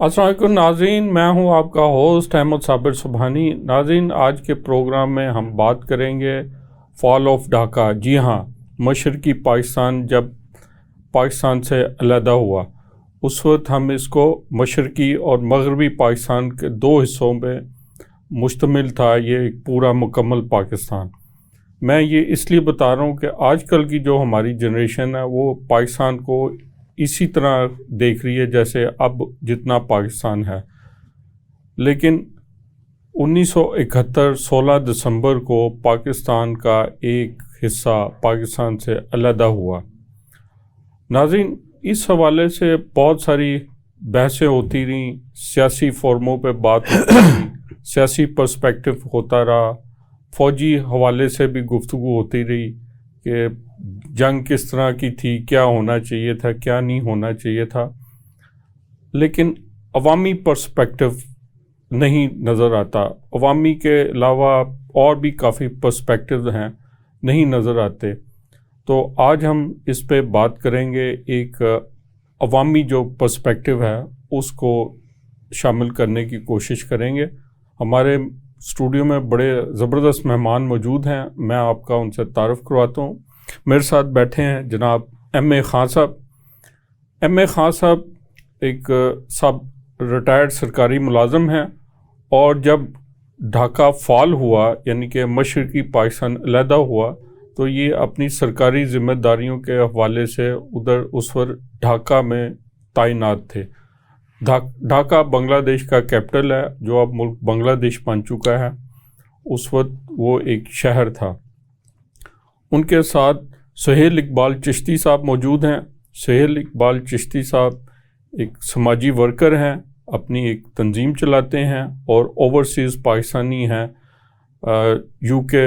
السلام علیکم ناظرین، میں ہوں آپ کا ہوسٹ احمد صابر سبحانی۔ ناظرین، آج کے پروگرام میں ہم بات کریں گے فال آف ڈھاکہ۔ جی ہاں، مشرقی پاکستان جب پاکستان سے علیحدہ ہوا اس وقت ہم اس کو مشرقی اور مغربی پاکستان کے دو حصوں میں مشتمل تھا، یہ ایک پورا مکمل پاکستان۔ میں یہ اس لیے بتا رہا ہوں کہ آج کل کی جو ہماری جنریشن ہے وہ پاکستان کو اسی طرح دیکھ رہی ہے جیسے اب جتنا پاکستان ہے، لیکن 1971 16 دسمبر کو پاکستان کا ایک حصہ پاکستان سے علیحدہ ہوا۔ ناظرین، اس حوالے سے بہت ساری بحثیں ہوتی رہیں، سیاسی فورموں پہ بات ہوتی رہی، سیاسی پرسپیکٹو ہوتا رہا، فوجی حوالے سے بھی گفتگو ہوتی رہی کہ جنگ کس طرح کی تھی، کیا ہونا چاہیے تھا، کیا نہیں ہونا چاہیے تھا، لیکن عوامی پرسپیکٹو نہیں نظر آتا۔ عوامی کے علاوہ اور بھی کافی پرسپیکٹو ہیں، نہیں نظر آتے۔ تو آج ہم اس پہ بات کریں گے، ایک عوامی جو پرسپیکٹو ہے اس کو شامل کرنے کی کوشش کریں گے۔ ہمارے اسٹوڈیو میں بڑے زبردست مہمان موجود ہیں، میں آپ کا ان سے تعارف کرواتا ہوں۔ میرے ساتھ بیٹھے ہیں جناب ایم اے خان صاحب۔ ایم اے خان صاحب ایک سب ریٹائرڈ سرکاری ملازم ہیں، اور جب ڈھاکہ فال ہوا یعنی کہ مشرقی پاکستان علیحدہ ہوا تو یہ اپنی سرکاری ذمہ داریوں کے حوالے سے ادھر اس وقت ڈھاکہ میں تعینات تھے۔ ڈھاکہ بنگلہ دیش کا کیپٹل ہے، جو اب ملک بنگلہ دیش بن چکا ہے، اس وقت وہ ایک شہر تھا۔ ان کے ساتھ سہیل اقبال چشتی صاحب موجود ہیں۔ سہیل اقبال چشتی صاحب ایک سماجی ورکر ہیں، اپنی ایک تنظیم چلاتے ہیں اور اوورسیز پاکستانی ہیں، یو کے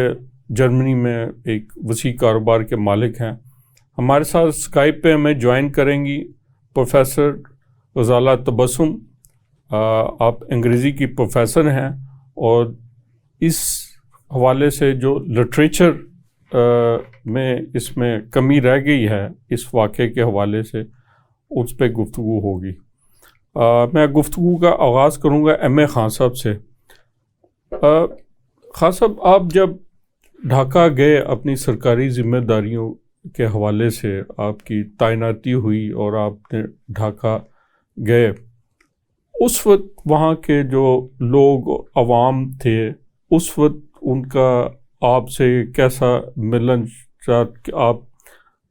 جرمنی میں ایک وسیع کاروبار کے مالک ہیں۔ ہمارے ساتھ اسکائپ پہ ہمیں جوائن کریں گی پروفیسر غزالہ تبسم۔ آپ انگریزی کی پروفیسر ہیں، اور اس حوالے سے جو لٹریچر میں اس میں کمی رہ گئی ہے اس واقعے کے حوالے سے، اس پہ گفتگو ہوگی۔ میں گفتگو کا آغاز کروں گا ایم اے خان صاحب سے۔ خان صاحب، آپ جب ڈھاکہ گئے اپنی سرکاری ذمہ داریوں کے حوالے سے، آپ کی تعیناتی ہوئی اور آپ نے ڈھاکہ گئے، اس وقت وہاں کے جو لوگ عوام تھے، اس وقت ان کا آپ سے کیسا ملن چاہت، کہ آپ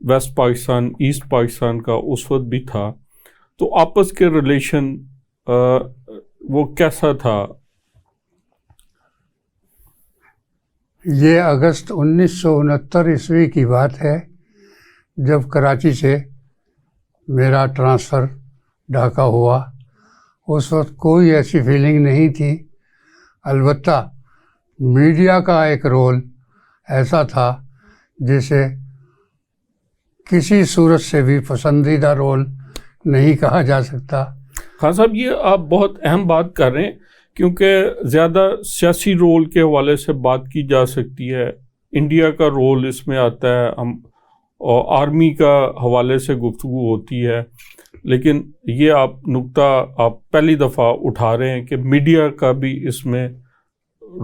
ویسٹ پاکستان ایسٹ پاکستان کا اس وقت بھی تھا، تو آپس کے ریلیشن وہ کیسا تھا؟ یہ اگست 1969 کی بات ہے، جب کراچی سے میرا ٹرانسفر ڈھاکہ ہوا۔ اس وقت کوئی ایسی فیلنگ نہیں تھی، البتہ میڈیا کا ایک رول ایسا تھا جسے کسی صورت سے بھی پسندیدہ رول نہیں کہا جا سکتا۔ خان صاحب، یہ آپ بہت اہم بات کر رہے ہیں، کیونکہ زیادہ سیاسی رول کے حوالے سے بات کی جا سکتی ہے، انڈیا کا رول اس میں آتا ہے، ہم اور آرمی کا حوالے سے گفتگو ہوتی ہے، لیکن یہ آپ نقطہ آپ پہلی دفعہ اٹھا رہے ہیں کہ میڈیا کا بھی اس میں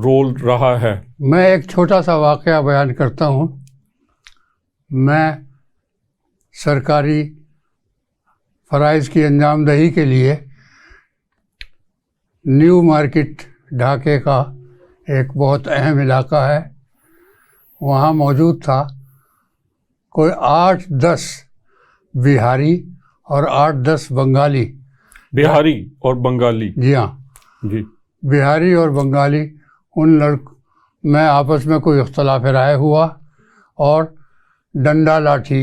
رول رہا ہے۔ میں ایک چھوٹا سا واقعہ بیان کرتا ہوں۔ میں سرکاری فرائض کی انجام دہی کے لیے نیو مارکیٹ ڈھاکے کا ایک بہت اہم علاقہ ہے، وہاں موجود تھا۔ کوئی 8-10 بہاری اور 8-10 بنگالی۔ بہاری اور بنگالی؟ جی ہاں جی۔ بہاری اور بنگالی، ان میں آپس میں کوئی اختلاف رائے ہوا اور ڈنڈا لاٹھی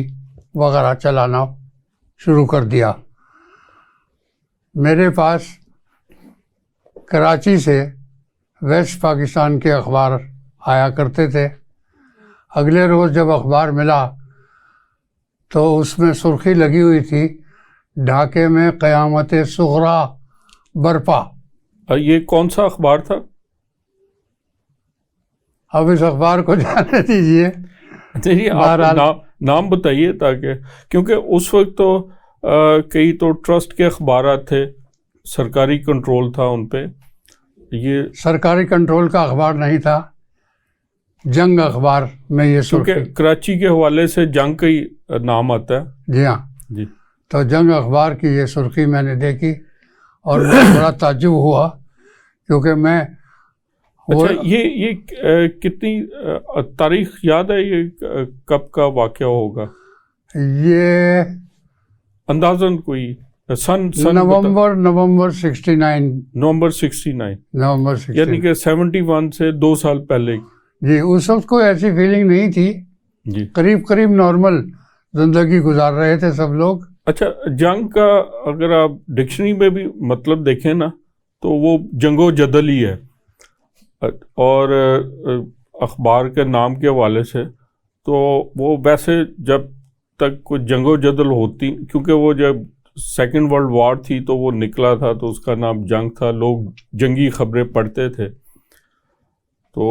وغیرہ چلانا شروع کر دیا۔ میرے پاس کراچی سے ویسٹ پاکستان کے اخبار آیا کرتے تھے۔ اگلے روز جب اخبار ملا تو اس میں سرخی لگی ہوئی تھی، ڈھاکے میں قیامت صغریٰ برپا۔ یہ کون سا اخبار تھا؟ اب اس اخبار کو جانے دیجیے۔ جی، آپ نام بتائیے، تاکہ کیونکہ اس وقت تو کئی تو ٹرسٹ کے اخبارات تھے، سرکاری کنٹرول تھا ان پہ. یہ سرکاری کنٹرول کا اخبار نہیں تھا, جنگ اخبار میں یہ کیونکہ سرخی. کراچی کے حوالے سے جنگ کا ہی نام آتا ہے. جی ہاں, جی تو جنگ اخبار کی یہ سرخی میں نے دیکھی اور مجھے بڑا تعجب ہوا, کیونکہ میں اچھا یہ کتنی تاریخ یاد ہے, یہ کب کا واقعہ ہوگا یہ اندازاً کوئی سن نومبر 69. نومبر 69, نومبر 69. یعنی کہ 71 سے 2 سال پہلے. جی, اس وقت کوئی ایسی فیلنگ نہیں تھی, جی قریب نارمل زندگی گزار رہے تھے سب لوگ. اچھا, جنگ کا اگر آپ ڈکشنری میں بھی مطلب دیکھیں نا تو وہ جنگ و جدل ہی ہے, اور اخبار کے نام کے حوالے سے تو وہ ویسے جب تک کوئی جنگ و جدل ہوتی, کیونکہ وہ جب سیکنڈ ورلڈ وار تھی تو وہ نکلا تھا تو اس کا نام جنگ تھا, لوگ جنگی خبریں پڑھتے تھے, تو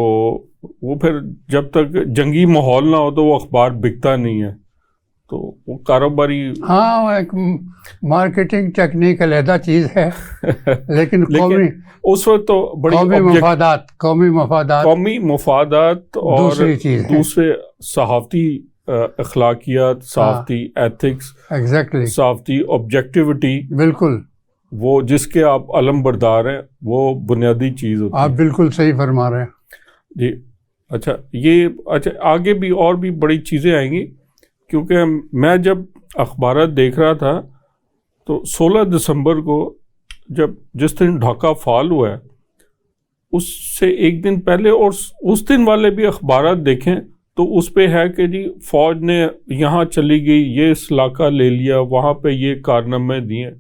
وہ پھر جب تک جنگی ماحول نہ ہو تو وہ اخبار بکتا نہیں ہے, تو وہ کاروباری. ہاں, ایک مارکیٹنگ ٹیکنیک علیحدہ چیز ہے, لیکن قومی اس وقت تو بڑی قومی مفادات اور دوسری چیز ہے. دوسرے صحافتی اخلاقیات, صحافتی ایتھکس, ایگزیکٹلی, صحافتی آبجیکٹیوٹی, بالکل وہ جس کے آپ علم بردار ہیں, وہ بنیادی چیز ہوتی ہے. آپ بالکل صحیح فرما رہے ہیں. جی اچھا, یہ اچھا آگے بھی اور بھی بڑی چیزیں آئیں گی, کیونکہ میں جب اخبارات دیکھ رہا تھا تو 16 دسمبر کو جس دن ڈھاکہ فال ہوا ہے اس سے ایک دن پہلے, اور اس دن والے بھی اخبارات دیکھیں تو اس پہ ہے کہ جی فوج نے یہاں چلی گئی, یہ اس علاقہ لے لیا, وہاں پہ یہ کارنامے دیے.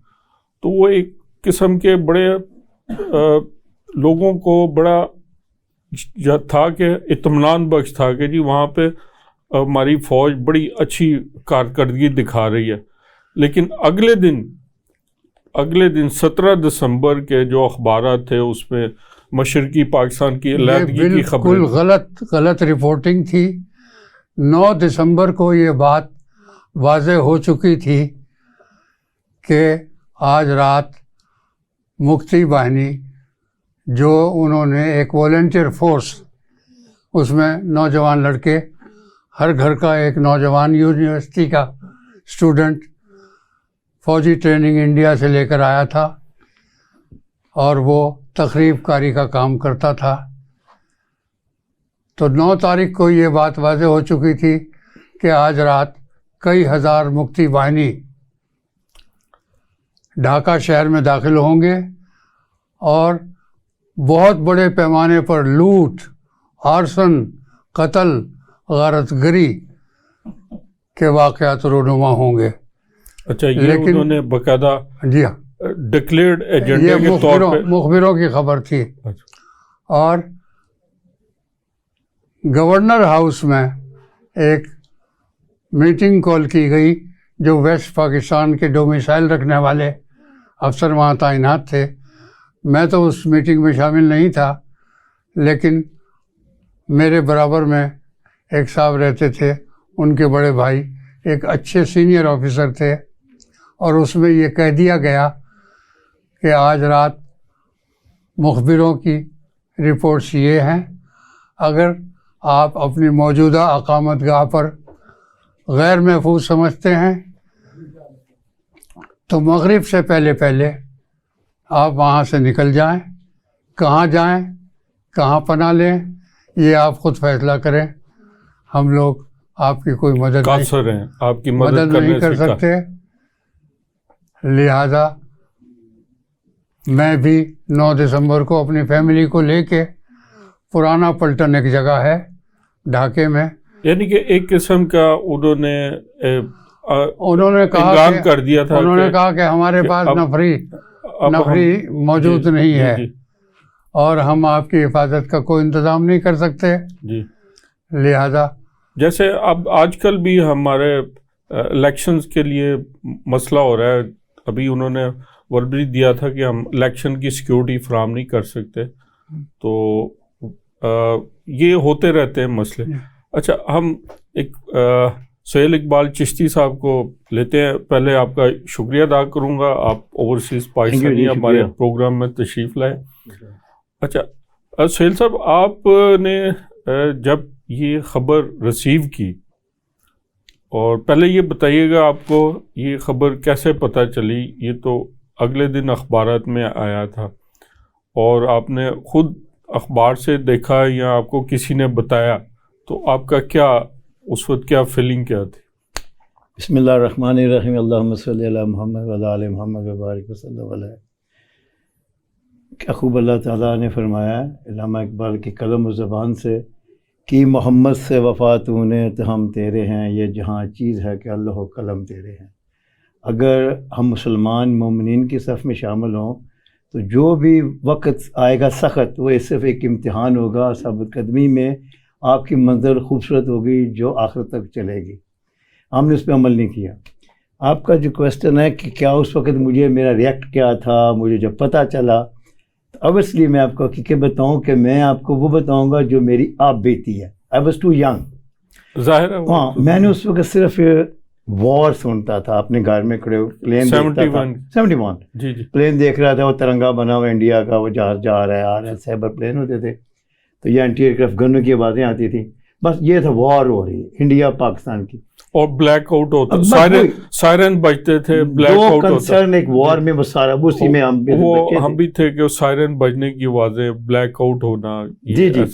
تو وہ ایک قسم کے بڑے لوگوں کو بڑا تھا کہ اطمینان بخش تھا کہ جی وہاں پہ ہماری فوج بڑی اچھی کارکردگی دکھا رہی ہے. لیکن اگلے دن 17 دسمبر کے جو اخبارات تھے اس میں مشرقی پاکستان کی علیحدگی کی خبریں, بالکل غلط رپورٹنگ تھی. 9 دسمبر کو یہ بات واضح ہو چکی تھی کہ آج رات مکتی باہنی, جو انہوں نے ایک والنٹیئر فورس, اس میں نوجوان لڑکے, ہر گھر کا ایک نوجوان یونیورسٹی کا اسٹوڈنٹ فوجی ٹریننگ انڈیا سے لے کر آیا تھا, اور وہ تخریب کاری کا کام کرتا تھا. تو 9 تاریخ کو یہ بات واضح ہو چکی تھی کہ آج رات کئی ہزار مکتی باہنی ڈھاکہ شہر میں داخل ہوں گے, اور بہت بڑے پیمانے پر لوٹ, آرسن, قتل, غارت گری کے واقعات رونما ہوں گے. اچھا, یہ انہوں نے باقاعدہ جی ہاں ڈکلیئرڈ ایجنڈے کے طور پہ مخبروں کی خبر تھی. اور گورنر ہاؤس میں ایک میٹنگ کال کی گئی, جو ویسٹ پاکستان کے ڈومیسائل رکھنے والے افسر وہاں تعینات تھے. میں تو اس میٹنگ میں شامل نہیں تھا, لیکن میرے برابر میں ایک صاحب رہتے تھے, ان کے بڑے بھائی ایک اچھے سینئر آفیسر تھے, اور اس میں یہ کہہ دیا گیا کہ آج رات مخبروں کی رپورٹس یہ ہیں, اگر آپ اپنی موجودہ اقامت گاہ پر غیر محفوظ سمجھتے ہیں تو مغرب سے پہلے آپ وہاں سے نکل جائیں. کہاں جائیں, کہاں پناہ لیں, یہ آپ خود فیصلہ کریں. ہم لوگ آپ کی کوئی مدد نہیں کر سکتے. لہذا میں بھی 9 دسمبر کو اپنی فیملی کو لے کے, پرانا پلٹن ایک جگہ ہے ڈھاکے میں, یعنی کہ ایک قسم کا انہوں نے کہا کر دیا تھا, انہوں نے کہا کہ ہمارے پاس نفری موجود نہیں ہے, اور ہم آپ کی حفاظت کا کوئی انتظام نہیں کر سکتے. جی, لہذا جیسے اب آج کل بھی ہمارے الیکشنز کے لیے مسئلہ ہو رہا ہے, ابھی انہوں نے ورڈ دیا تھا کہ ہم الیکشن کی سیکیورٹی فراہم نہیں کر سکتے, تو یہ ہوتے رہتے ہیں مسئلے. اچھا, ہم ایک سہیل اقبال چشتی صاحب کو لیتے ہیں. پہلے آپ کا شکریہ ادا کروں گا, آپ اوورسیز پاکستانی ہمارے پروگرام میں تشریف لائے. اچھا سہیل صاحب, آپ نے جب یہ خبر ریسیو کی, اور پہلے یہ بتائیے گا آپ کو یہ خبر کیسے پتہ چلی؟ یہ تو اگلے دن اخبارات میں آیا تھا, اور آپ نے خود اخبار سے دیکھا یا آپ کو کسی نے بتایا, تو آپ کا کیا اس وقت کیا فیلنگ کیا تھی؟ بسم اللہ الرحمن الرحیم. اللہم صلی علی محمد و علی آل محمد و بارک وسلم علیہ. کیا خوب اللہ تعالیٰ نے فرمایا علامہ اقبال کی قلم و زبان سے کہ محمد سے وفا تو نے تو ہم تیرے ہیں, یہ جہاں چیز ہے کہ اللہ و قلم تیرے ہیں. اگر ہم مسلمان مومنین کی صف میں شامل ہوں تو جو بھی وقت آئے گا سخت, وہ صرف ایک امتحان ہوگا. ثابت قدمی میں آپ کی منظر خوبصورت ہوگی جو آخر تک چلے گی. ہم نے اس پہ عمل نہیں کیا. آپ کا جو کویسچن ہے کہ کیا اس وقت مجھے میرا ریئیکٹ کیا تھا, مجھے جب پتہ چلا, تو اویسلی میں آپ کو حقیقت بتاؤں کہ میں آپ کو وہ بتاؤں گا جو میری آپ بیتی ہے. I was too young. ظاہر ہے, ہاں, میں نے اس وقت صرف وار سنتا تھا اپنے گھر میں کھڑے, پلین 71 جی جی پلین دیکھ رہا تھا, وہ ترنگا بنا ہوا انڈیا کا, وہ جا رہا ہے آ رہا ہے, سائبر پلین ہوتے تھے, تو یہ اینٹی ایئر کرافٹ گنوں کی آوازیں آتی تھیں. بس یہ تھا وار ہو رہی ہے انڈیا پاکستان کی, اور بلیک آؤٹ ہوتا, سائرن بجتے تھے, بلیک آؤٹ ہوتا. ایک وار میں وہ سارا اسی میں ہم بھی تھے کہ سائرن بجنے کی آوازیں, بلیک آؤٹ ہونا. جی جی,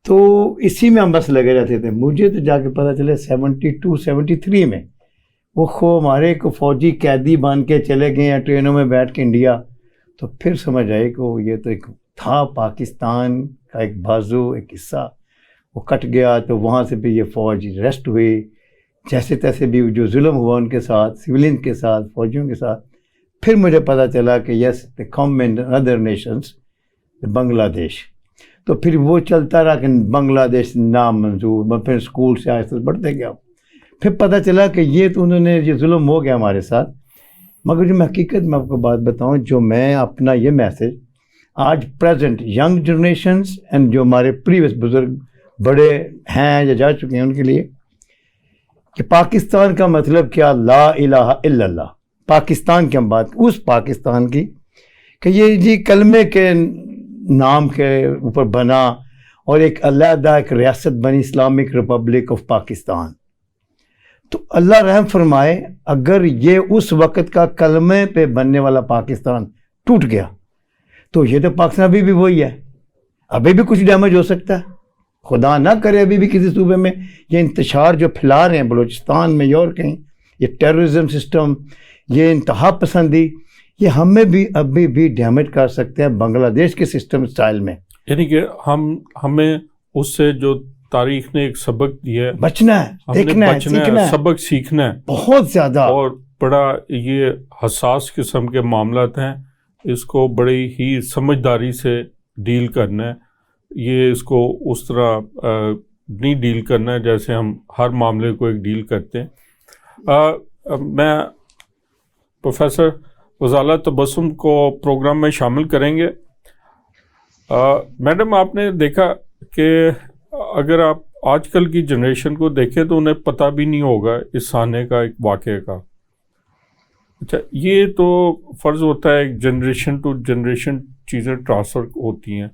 تو اسی میں ہم بس لگے رہتے تھے. مجھے تو جا کے پتہ چلے 72-73 میں وہ ہمارے کو فوجی قیدی بن کے چلے گئے ہیں ٹرینوں میں بیٹھ کے انڈیا. تو پھر سمجھ آئے کہ یہ تو ایک تھا پاکستان کا ایک بازو, ایک حصہ, وہ کٹ گیا. تو وہاں سے بھی یہ فوج ریسٹ ہوئی, جیسے تیسے بھی جو ظلم ہوا ان کے ساتھ, سویلین کے ساتھ, فوجیوں کے ساتھ. پھر مجھے پتہ چلا کہ یس دے کم ان ادر نیشنز, بنگلہ دیش. تو پھر وہ چلتا رہا کہ بنگلہ دیش نامنظور. میں پھر اسکول سے آہستہ بڑھتے گیا. پھر پتہ چلا کہ یہ تو انہوں نے یہ ظلم ہو گیا ہمارے ساتھ. مگر جو میں حقیقت میں آپ کو بات بتاؤں, جو میں اپنا یہ میسج آج پریزنٹ ینگ جنریشنز اینڈ جو ہمارے پریویس بزرگ بڑے ہیں یا جا چکے ہیں ان کے لیے, کہ پاکستان کا مطلب کیا, لا الہ الا اللہ. پاکستان کی ہم بات, اس پاکستان کی کہ یہ جی کلمے کے نام کے اوپر بنا, اور ایک علیحدہ ایک ریاست بنی, اسلامک ریپبلک آف پاکستان. تو اللہ رحم فرمائے اگر یہ اس وقت کا کلمے پہ بننے والا پاکستان ٹوٹ گیا تو یہ تو پاکستان ابھی بھی وہی ہے. ابھی بھی کچھ ڈیمیج ہو سکتا ہے, خدا نہ کرے ابھی بھی کسی صوبے میں یہ انتشار جو پھیلا رہے ہیں بلوچستان میں یا اور کہیں, یہ ٹیررزم سسٹم, یہ انتہا پسندی, یہ ہمیں بھی ابھی بھی ڈیمیج کر سکتے ہیں بنگلہ دیش کے سسٹم سٹائل میں. یعنی کہ ہمیں اس سے جو تاریخ نے ایک سبق دیا ہے, بچنا ہے, دیکھنا ہے, سیکھنا ہے, سبق سیکھنا ہے بہت زیادہ. اور بڑا یہ حساس قسم کے معاملات ہیں, اس کو بڑی ہی سمجھداری سے ڈیل کرنا ہے. یہ اس کو اس طرح نہیں ڈیل کرنا ہے جیسے ہم ہر معاملے کو ایک ڈیل کرتے ہیں. میں پروفیسر غزالہ تبسم کو پروگرام میں شامل کریں گے. میڈم, آپ نے دیکھا کہ اگر آپ آج کل کی جنریشن کو دیکھیں تو انہیں پتہ بھی نہیں ہوگا اس سانے کا ایک واقعے کا. اچھا, یہ تو فرض ہوتا ہے ایک جنریشن ٹو جنریشن چیزیں ٹرانسفر ہوتی ہیں,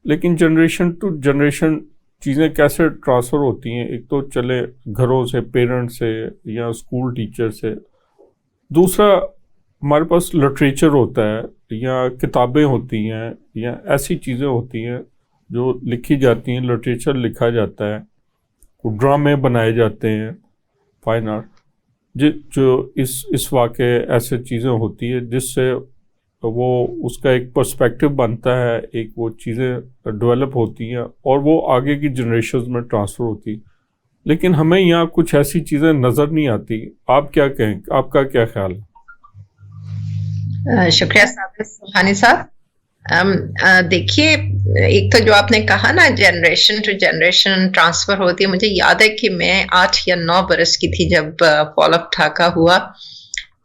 لیکن جنریشن ٹو جنریشن چیزیں کیسے ٹرانسفر ہوتی ہیں؟ ایک تو چلے گھروں سے, پیرنٹ سے یا اسکول ٹیچر سے. دوسرا ہمارے پاس لٹریچر ہوتا ہے یا کتابیں ہوتی ہیں یا ایسی چیزیں ہوتی ہیں جو لکھی جاتی ہیں, لٹریچر لکھا جاتا ہے, ڈرامے بنائے جاتے ہیں, فائن آرٹ, جو اس واقعے ایسے چیزیں ہوتی ہے جس سے وہ اس کا ایک پرسپیکٹو بنتا ہے, ایک وہ چیزیں ڈیولپ ہوتی ہیں اور وہ آگے کی جنریشنز میں ٹرانسفر ہوتی. لیکن ہمیں یہاں کچھ ایسی چیزیں نظر نہیں آتی. آپ کیا کہیں, آپ کا کیا خیال ہے؟ شکریہ سبحانی صاحب. دیکھیے, ایک تو جو آپ نے کہا نا جنریشن ٹو جنریشن ٹرانسفر ہوتی ہے, مجھے یاد ہے کہ میں 8 یا 9 برس کی تھی جب فال آف ڈھاکہ ہوا.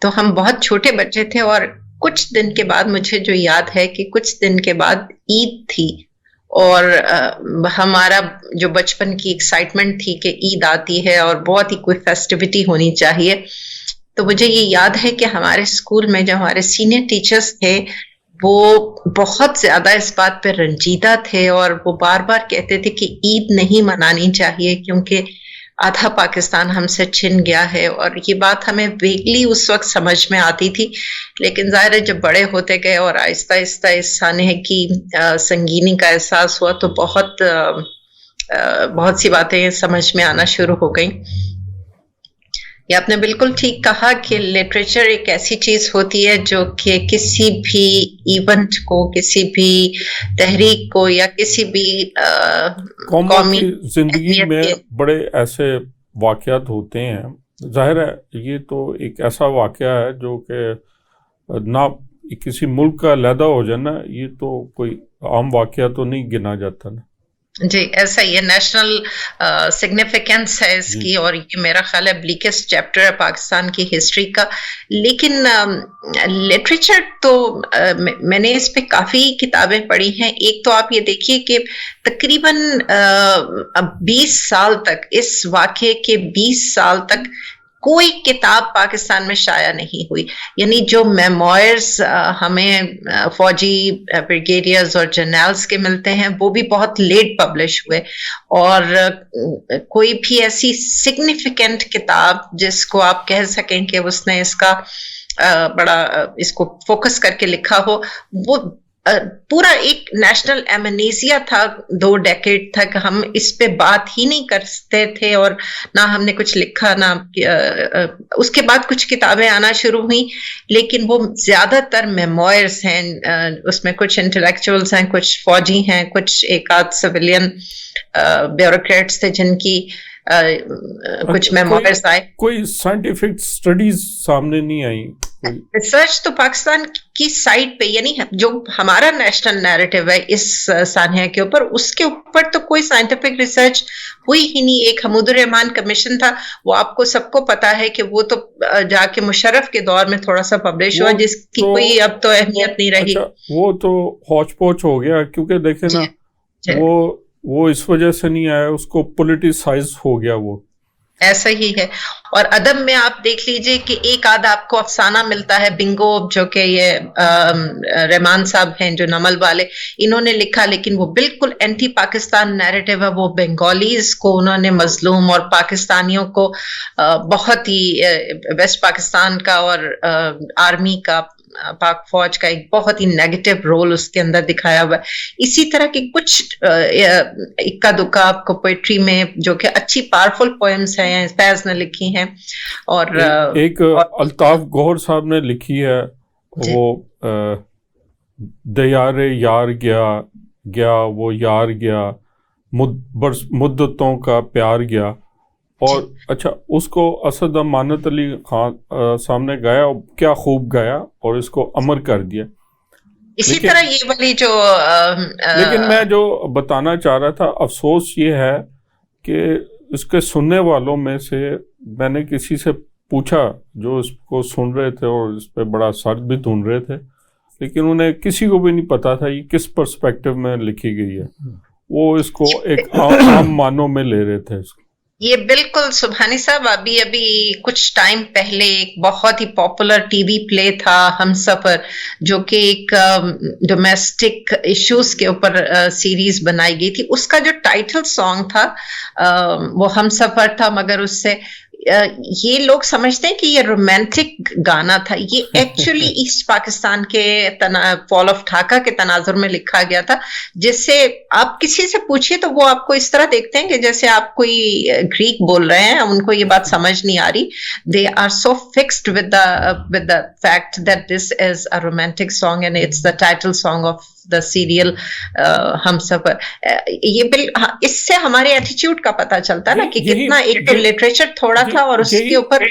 تو ہم بہت چھوٹے بچے تھے, اور کچھ دن کے بعد مجھے جو یاد ہے کہ کچھ دن کے بعد عید تھی, اور ہمارا جو بچپن کی ایکسائٹمنٹ تھی کہ عید آتی ہے اور بہت ہی کوئی فیسٹیوٹی ہونی چاہیے، تو مجھے یہ یاد ہے کہ ہمارے اسکول میں جو ہمارے سینئر ٹیچرز تھے وہ بہت زیادہ اس بات پہ رنجیدہ تھے، اور وہ بار بار کہتے تھے کہ عید نہیں منانی چاہیے کیونکہ آدھا پاکستان ہم سے چھن گیا ہے. اور یہ بات ہمیں ویگلی اس وقت سمجھ میں آتی تھی، لیکن ظاہر ہے جب بڑے ہوتے گئے اور آہستہ آہستہ اس سانحے کی سنگینی کا احساس ہوا تو بہت سی باتیں سمجھ میں آنا شروع ہو گئیں. یہ آپ نے بالکل ٹھیک کہا کہ لٹریچر ایک ایسی چیز ہوتی ہے جو کہ کسی بھی ایونٹ کو، کسی بھی تحریک کو یا کسی بھی قومی زندگی میں بڑے ایسے واقعات ہوتے ہیں. ظاہر ہے یہ تو ایک ایسا واقعہ ہے جو کہ نہ کسی ملک کا علیحدہ ہو جانا، یہ تو کوئی عام واقعہ تو نہیں گنا جاتا نا. جی ایسا ہی ہے، نیشنل سگنیفیکینس ہے اس کی، اور یہ میرا خیال ہے بلیکسٹ چیپٹر ہے پاکستان کی ہسٹری کا. لیکن لٹریچر تو میں نے اس پہ کافی کتابیں پڑھی ہیں. ایک تو آپ یہ دیکھیے کہ تقریباً 20 سال تک، اس واقعے کے 20 سال تک کوئی کتاب پاکستان میں شائع نہیں ہوئی. یعنی جو میموائرز ہمیں فوجی بریگیڈیئرز اور جرنیلز کے ملتے ہیں وہ بھی بہت لیٹ پبلش ہوئے، اور کوئی بھی ایسی سگنیفیکنٹ کتاب جس کو آپ کہہ سکیں کہ اس نے اس کا بڑا اس کو فوکس کر کے لکھا ہو، وہ پورا ایک نیشنل ایمنیزیا تھا. 2 ڈیکیڈ تک ہم اس پہ بات ہی نہیں کرتے تھے، اور نہ ہم نے کچھ لکھا، نہ اس کے بعد کچھ کتابیں آنا شروع ہوئیں، لیکن وہ زیادہ تر میموائرز ہیں. اس میں کچھ انٹلیکچوئلز ہیں، کچھ فوجی ہیں، کچھ ایک آدھ سویلین بیوروکریٹس تھے جن کی کچھ میموائرز آئے. کوئی سائنٹیفک سٹڈیز سامنے نہیں آئی. ریسرچ تو پاکستان کی سائٹ پہ، یعنی جو ہمارا نیشنل نیریٹو ہے اس سانحے کے اوپر، اس کے اوپر تو کوئی سائنٹیفک ریسرچ ہوئی ہی نہیں. ایک حمود الرحمان کمیشن تھا، وہ آپ کو سب کو پتا ہے کہ وہ تو جا کے مشرف کے دور میں تھوڑا سا پبلش ہوا، جس کی کوئی اب تو اہمیت نہیں رہی. وہ تو ہوچ پوچ ہو گیا، کیونکہ دیکھیں نا وہ اس وجہ سے نہیں آیا، اس کو پولیٹیسائز ہو گیا. وہ ایسا ہی ہے. اور ادب میں آپ دیکھ لیجئے کہ ایک آدھ آپ کو افسانہ ملتا ہے، بنگو جو کہ یہ رحمان صاحب ہیں جو نمل والے، انہوں نے لکھا، لیکن وہ بالکل اینٹی پاکستان نیریٹو ہے. وہ بنگالیز کو انہوں نے مظلوم اور پاکستانیوں کو بہت ہی ویسٹ پاکستان کا اور آرمی کا، پاک فوج کا ایک بہت ہی نیگیٹو رول اس کے اندر دکھایا ہوا ہے. اسی طرح کی کچھ اکا دکا آپ کو پوئٹری میں جو کہ اچھی پاورفل پوئمز ہیں فیض نے لکھی ہیں. اور ایک الطاف گوہر صاحب نے لکھی ہے، وہ دیار یار گیا گیا وہ یار گیا، مدتوں کا پیار گیا. اور اچھا اس کو اسد امانت علی خان سامنے گایا، کیا خوب گایا اور اس کو امر کر دیا. اسی طرح یہ والی جو لیکن میں جو بتانا چاہ رہا تھا، افسوس یہ ہے کہ اس کے سننے والوں میں سے میں نے کسی سے پوچھا جو اس کو سن رہے تھے اور اس پہ بڑا سر بھی ڈھونڈ رہے تھے، لیکن انہیں کسی کو بھی نہیں پتا تھا یہ کس پرسپیکٹو میں لکھی گئی ہے. وہ اس کو ایک عام معنوں میں لے رہے تھے. اس کو یہ بالکل سبحانی صاحب ابھی کچھ ٹائم پہلے ایک بہت ہی پاپولر ٹی وی پلے تھا ہم سفر، جو کہ ایک ڈومیسٹک ایشوز کے اوپر سیریز بنائی گئی تھی. اس کا جو ٹائٹل سانگ تھا وہ ہم سفر تھا، مگر اس سے یہ لوگ سمجھتے ہیں کہ یہ رومانٹک گانا تھا. یہ ایکچولی ایسٹ پاکستان کے فال آف ڈھاکہ کے تناظر میں لکھا گیا تھا، جس سے آپ کسی سے پوچھیے تو وہ آپ کو اس طرح دیکھتے ہیں کہ جیسے آپ کوئی گریک بول رہے ہیں، ان کو یہ بات سمجھ نہیں آ رہی. They are so fixed with the fact that this is a romantic song and it's the title song of the serial Humsafar. یہ اس سے ہمارے ایٹیٹیوڈ کا پتہ چلتا ہے نا کہ کتنا ایک تو لٹریچر تھوڑا تھا، اور اس کے اوپر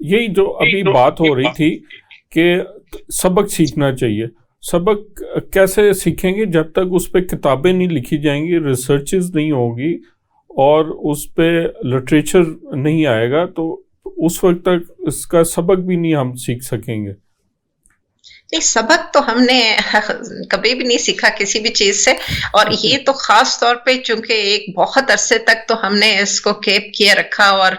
یہی جو ابھی بات ہو رہی تھی کہ سبق سیکھنا چاہیے. سبق کیسے سیکھیں گے جب تک اس پہ کتابیں نہیں لکھی جائیں گی، ریسرچز نہیں ہوگی اور اس پہ لٹریچر نہیں آئے گا، تو اس وقت تک اس کا سبق بھی نہیں ہم سیکھ سکیں گے. نہیں، سبق تو ہم نے کبھی بھی نہیں سیکھا کسی بھی چیز سے، اور یہ تو خاص طور پہ چونکہ ایک بہت عرصے تک تو ہم نے اس کو کیپ کیے رکھا اور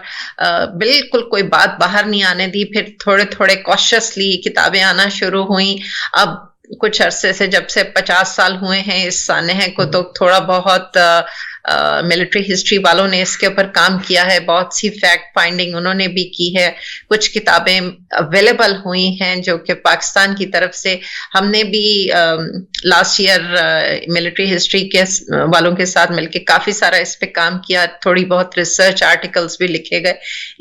بالکل کوئی بات باہر نہیں آنے دی. پھر تھوڑے تھوڑے کوشسلی کتابیں آنا شروع ہوئیں. اب کچھ عرصے سے، جب سے 50 سال ہوئے ہیں اس سانحے کو، تو تھوڑا بہت ملٹری ہسٹری والوں نے اس کے اوپر کام کیا ہے. بہت سی فیکٹ فائنڈنگ انہوں نے بھی کی ہے. کچھ کتابیں اویلیبل ہوئی ہیں جو کہ پاکستان کی طرف سے ہم نے بھی لاسٹ ایئر ملٹری ہسٹری کے والوں کے ساتھ مل کے کافی سارا اس پہ کام کیا. تھوڑی بہت ریسرچ آرٹیکلس بھی لکھے گئے.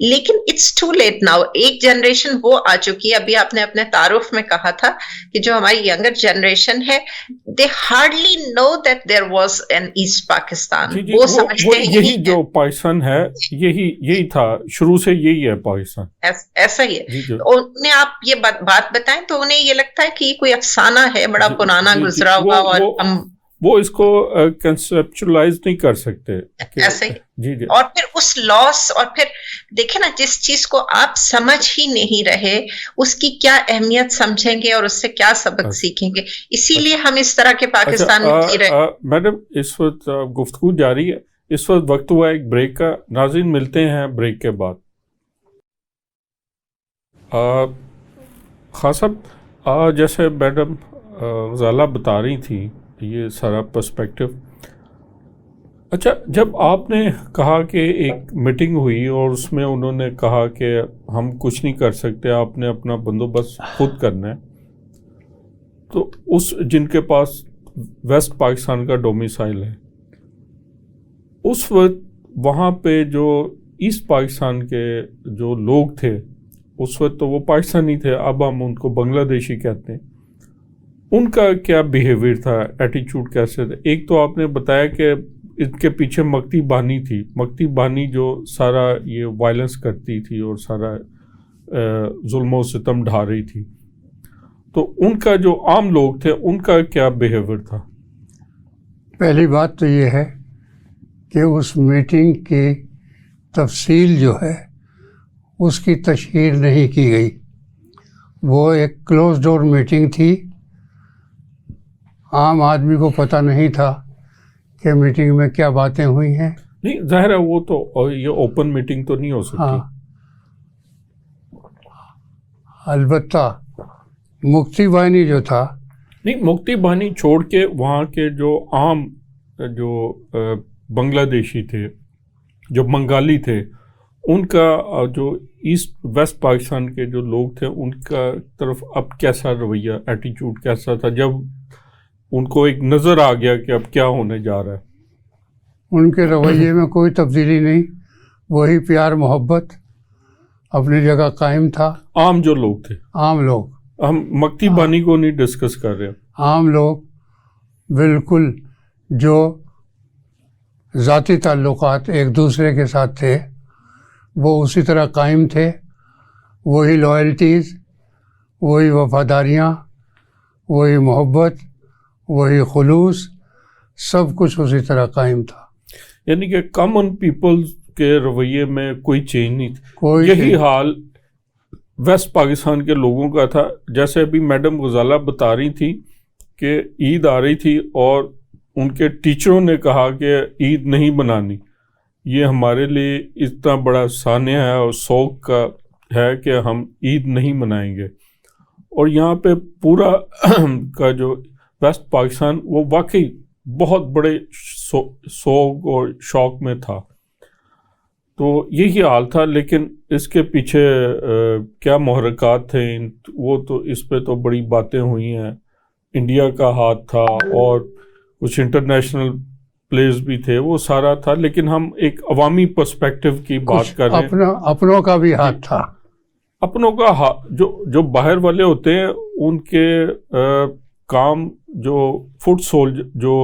لیکن اٹس ٹو لیٹ ناؤ. ایک جنریشن وہ آ چکی ہے. ابھی آپ نے اپنے تعارف میں کہا تھا کہ جو ہماری ینگر جنریشن ہے، they hardly know that there was an East Pakistan. وہ سمجھتے ہیں یہی جو پاکستان ہے، یہی تھا شروع سے، یہی ہے پاکستان، ایسا ہی ہے. انہیں آپ یہ بات بتائیں تو انہیں یہ لگتا ہے کہ یہ کوئی افسانہ ہے بڑا پرانا گزرا ہوا، اور ہم وہ اس کو کنسپچولائز نہیں کر سکتے. ایسے ہی. اور پھر اس لاس، اور پھر دیکھیں نا، جس چیز کو آپ سمجھ ہی نہیں رہے اس کی کیا اہمیت سمجھیں گے اور اس سے کیا سبق سیکھیں گے. اسی لیے ہم اس طرح کے پاکستان میں جی رہے. میڈم، اس وقت گفتگو جاری ہے، اس وقت وقت ہوا ایک بریک کا. ناظرین، ملتے ہیں بریک کے بعد. خان صاحب، جیسے میڈم غزالہ بتا رہی تھی یہ سارا پرسپیکٹو. اچھا، جب آپ نے کہا کہ ایک میٹنگ ہوئی اور اس میں انہوں نے کہا کہ ہم کچھ نہیں کر سکتے، آپ نے اپنا بندوبست خود کرنا ہے، تو اس جن کے پاس ویسٹ پاکستان کا ڈومیسائل ہے، اس وقت وہاں پہ جو ایسٹ پاکستان کے جو لوگ تھے، اس وقت تو وہ پاکستانی تھے، اب ہم ان کو بنگلہ دیشی کہتے ہیں، ان کا کیا بیہیویئر تھا، ایٹیچیوڈ کیسے تھے؟ ایک تو آپ نے بتایا کہ ان کے پیچھے مکتی بانی تھی، مکتی بانی جو سارا یہ وائلنس کرتی تھی اور سارا ظلم و ستم ڈھا رہی تھی، تو ان کا جو عام لوگ تھے ان کا کیا بیہیویئر تھا؟ پہلی بات تو یہ ہے کہ اس میٹنگ کی تفصیل جو ہے اس کی تشہیر نہیں کی گئی. وہ ایک کلوز ڈور میٹنگ تھی، عام آدمی کو پتہ نہیں تھا کہ میٹنگ میں کیا باتیں ہوئی ہیں. نہیں، ظاہر ہے وہ تو یہ اوپن میٹنگ تو نہیں ہو سکتی. ہاں، البتہ مکتی بانی جو تھا، نہیں، مکتی بانی چھوڑ کے وہاں کے جو عام جو بنگلہ دیشی تھے، جو بنگالی تھے، ان کا جو ایسٹ ویسٹ پاکستان کے جو لوگ تھے ان کا طرف اب کیسا رویہ، ایٹیچیوڈ کیسا تھا جب ان کو ایک نظر آ گیا کہ اب کیا ہونے جا رہا ہے؟ ان کے رویے میں کوئی تبدیلی نہیں، وہی پیار محبت اپنی جگہ قائم تھا. عام جو لوگ تھے، عام لوگ، ہم مکتی بانی کو نہیں ڈسکس کر رہے. عام لوگ بالکل جو ذاتی تعلقات ایک دوسرے کے ساتھ تھے وہ اسی طرح قائم تھے. وہی لائلٹیز، وہی وفاداریاں، وہی محبت، وہی خلوص، سب کچھ اسی طرح قائم تھا. یعنی کہ کامن پیپل کے رویے میں کوئی چینج نہیں تھا. یہی کوئی حال ویسٹ پاکستان کے لوگوں کا تھا. جیسے ابھی میڈم غزالہ بتا رہی تھی کہ عید آ رہی تھی اور ان کے ٹیچروں نے کہا کہ عید نہیں بنانی، یہ ہمارے لیے اتنا بڑا سانحہ ہے اور شوق کا ہے کہ ہم عید نہیں منائیں گے. اور یہاں پہ پورا کا جو ویسٹ پاکستان وہ واقعی بہت بڑے سوگ اور شوق میں تھا. تو یہی حال تھا. لیکن اس کے پیچھے کیا محرکات تھے، وہ تو اس پہ تو بڑی باتیں ہوئی ہیں. انڈیا کا ہاتھ تھا اور کچھ انٹرنیشنل پلیز بھی تھے، وہ سارا تھا. لیکن ہم ایک عوامی پرسپیکٹو کی بات کر رہے ہیں. اپنوں کا بھی ہاتھ تھا. اپنوں کا جو باہر والے ہوتے ہیں ان کے کام جو فٹ سول جو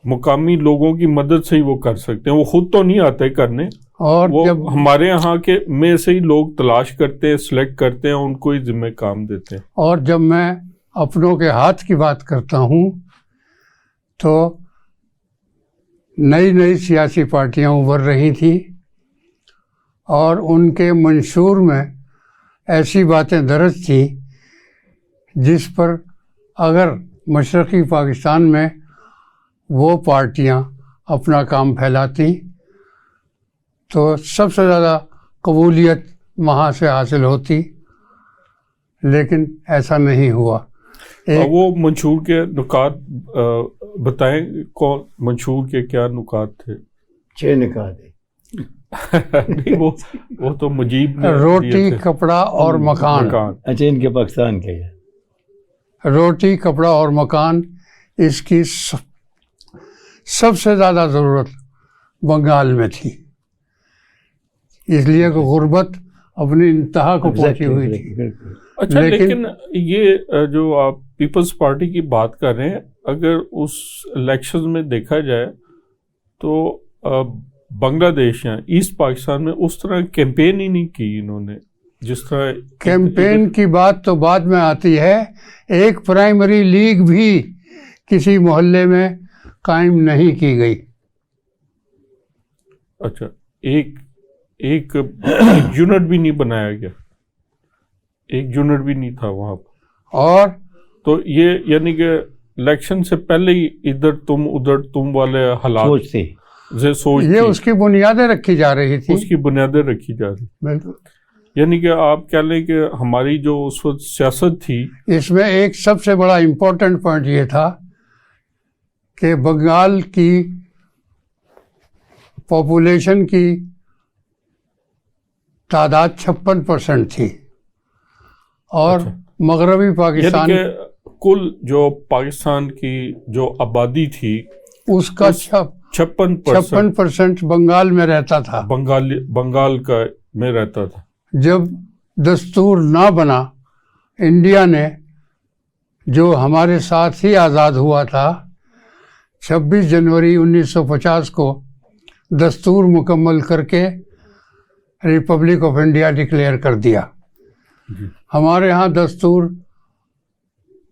مقامی لوگوں کی مدد سے ہی وہ کر سکتے ہیں، وہ خود تو نہیں آتے کرنے. اور وہ جب ہمارے یہاں کے میں سے ہی لوگ تلاش کرتے ہیں، سلیکٹ کرتے ہیں، ان کو ہی ذمہ کام دیتے ہیں. اور جب میں اپنوں کے ہاتھ کی بات کرتا ہوں تو نئی نئی سیاسی پارٹیاں ابھر رہی تھیں اور ان کے منشور میں ایسی باتیں درج تھیں جس پر اگر مشرقی پاکستان میں وہ پارٹیاں اپنا کام پھیلاتی تو سب سے زیادہ قبولیت وہاں سے حاصل ہوتی، لیکن ایسا نہیں ہوا۔ وہ منشور کے نکات بتائیں، کون منشور کے کیا نکات تھے؟ 6 نکات ہے۔ نہیں وہ تو مجیب نے روٹی، کپڑا اور مکان۔ اچھا، ان کے پاکستان کے ہے۔ روٹی، کپڑا اور مکان، اس کی سب سے زیادہ ضرورت بنگال میں تھی، اس لیے کہ غربت اپنی انتہا کو پہنچی ہوئی تھی۔ اچھا، لیکن یہ جو آپ پیپلز پارٹی کی بات کر رہے ہیں، اگر اس الیکشن میں دیکھا جائے تو بنگلہ دیش یا ایسٹ پاکستان میں اس طرح کیمپین ہی نہیں کی انہوں نے جس طرح۔ کیمپین کی بات تو بعد میں آتی ہے، ایک پرائمری لیگ بھی کسی محلے میں قائم نہیں کی گئی۔ اچھا، ایک یونٹ بھی نہیں بنایا گیا، ایک یونٹ بھی نہیں تھا وہاں پر۔ اور تو یہ یعنی کہ الیکشن سے پہلے ہی ادھر تم والے حالات سوچ یہ اس کی بنیادیں رکھی جا رہی تھی، اس کی بنیادیں رکھی جا رہی۔ بالکل، یعنی کہ آپ کہہ لیں کہ ہماری جو اس وقت سیاست تھی، اس میں ایک سب سے بڑا امپورٹنٹ پوائنٹ یہ تھا کہ بنگال کی پاپولیشن کی تعداد 56% تھی، اور مغربی پاکستان یعنی کہ کل جو پاکستان کی جو آبادی تھی اس کا 56% بنگال میں رہتا تھا، بنگال کا میں رہتا تھا۔ جب دستور نہ بنا، انڈیا نے جو ہمارے ساتھ ہی آزاد ہوا تھا، 26 جنوری 1950 کو دستور مکمل کر کے ریپبلک آف انڈیا ڈکلیئر کر دیا۔ ہمارے ہاں دستور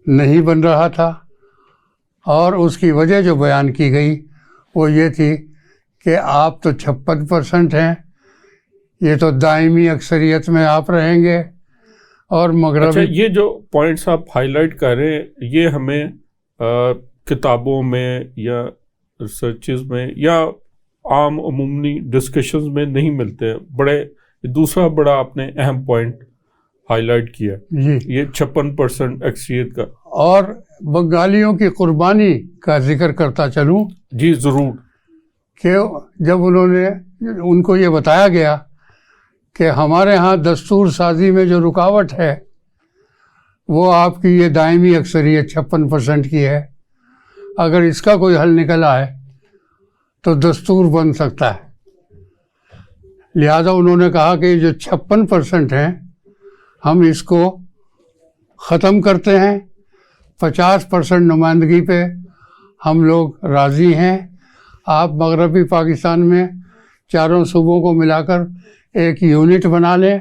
نہیں بن رہا تھا، اور اس کی وجہ جو بیان کی گئی وہ یہ تھی کہ آپ تو 56% ہیں، یہ تو دائمی اکثریت میں آپ رہیں گے، اور مغربی۔ اچھا، یہ جو پوائنٹس آپ ہائی لائٹ کر رہے ہیں، یہ ہمیں کتابوں میں یا ریسرچز میں یا عام عمومی ڈسکشنز میں نہیں ملتے۔ دوسرا بڑا آپ نے اہم پوائنٹ ہائی لائٹ کیا، جی، یہ 56% اکثریت کا۔ اور بنگالیوں کی قربانی کا ذکر کرتا چلوں، جی ضرور، کہ جب ان کو یہ بتایا گیا کہ ہمارے ہاں دستور سازی میں جو رکاوٹ ہے وہ آپ کی یہ دائمی اکثریت 56% کی ہے، اگر اس کا کوئی حل نکل آئے تو دستور بن سکتا ہے۔ لہذا انہوں نے کہا کہ جو 56% ہیں ہم اس کو ختم کرتے ہیں، 50% نمائندگی پہ ہم لوگ راضی ہیں، آپ مغربی پاکستان میں چاروں صوبوں کو ملا کر ایک یونٹ بنا لیں،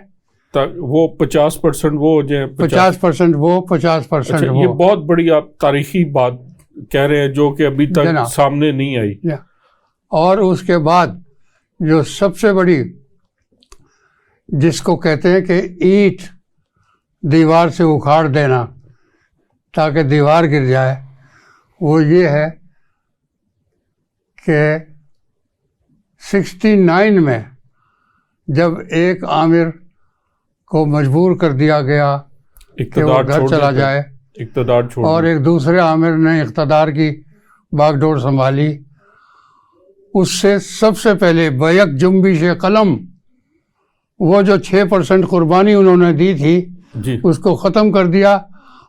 وہ 50% وہ ہو جائے، 50% وہ 50% وہ۔ یہ بہت بڑی آپ تاریخی بات کہہ رہے ہیں جو کہ ابھی تک سامنے نہیں آئی۔ اور اس کے بعد جو سب سے بڑی، جس کو کہتے ہیں کہ اینٹ دیوار سے اکھاڑ دینا تاکہ دیوار گر جائے، وہ یہ ہے کہ 69 میں جب ایک آمر کو مجبور کر دیا گیا کہ وہ گھر چلا جائے، اقتدار چھوڑ، اور ایک دوسرے آمر نے اقتدار کی باغ ڈور سنبھالی، اس سے سب سے پہلے بیک جنبش قلم، وہ جو 6% قربانی انہوں نے دی تھی جی، اس کو ختم کر دیا،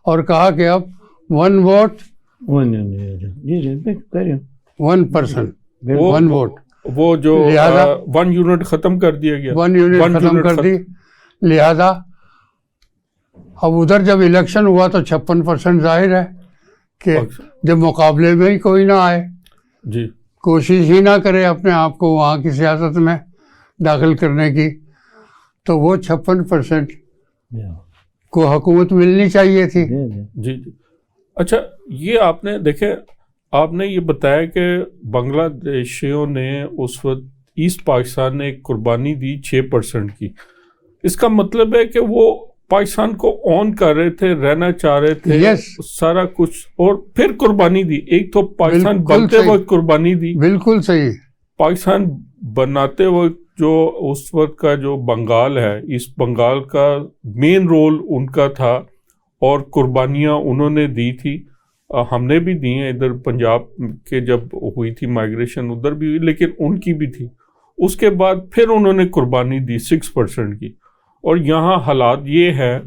اور کہا کہ اب 1 ووٹ 1 پرسن 1 ووٹ، وہ جو لہذا 1 یونٹ ختم کر دیا گیا، 1 یونٹ ختم کر دی۔ لہذا اب ادھر جب الیکشن ہوا تو 56% ظاہر ہے کہ جب مقابلے میں ہی کوئی نہ آئے، جی، کوشش ہی نہ کرے اپنے آپ کو وہاں کی سیاست میں داخل کرنے کی، تو وہ 56% کو حکومت ملنی چاہیے تھی۔ جی جی۔ اچھا، یہ آپ نے دیکھے، آپ نے یہ بتایا کہ بنگلہ دیشیوں نے اس وقت ایسٹ پاکستان نے ایک قربانی دی 6% کی، اس کا مطلب ہے کہ وہ پاکستان کو آن کر رہے تھے, رہنا چاہ رہے تھے, سارا کچھ, اور پھر قربانی دی. ایک تو پاکستان بنتے وقت قربانی دی, بالکل صحیح. پاکستان بناتے وقت جو اس وقت کا جو بنگال ہے, اس بنگال کا مین رول ان کا تھا, اور قربانیاں انہوں نے دی تھی, ہم نے بھی دی ہیں. ادھر پنجاب کے جب ہوئی تھی مائگریشن ادھر بھی ہوئی, لیکن ان کی بھی تھی. اس کے بعد پھر انہوں نے قربانی دی 6% کی. اور یہاں حالات یہ ہے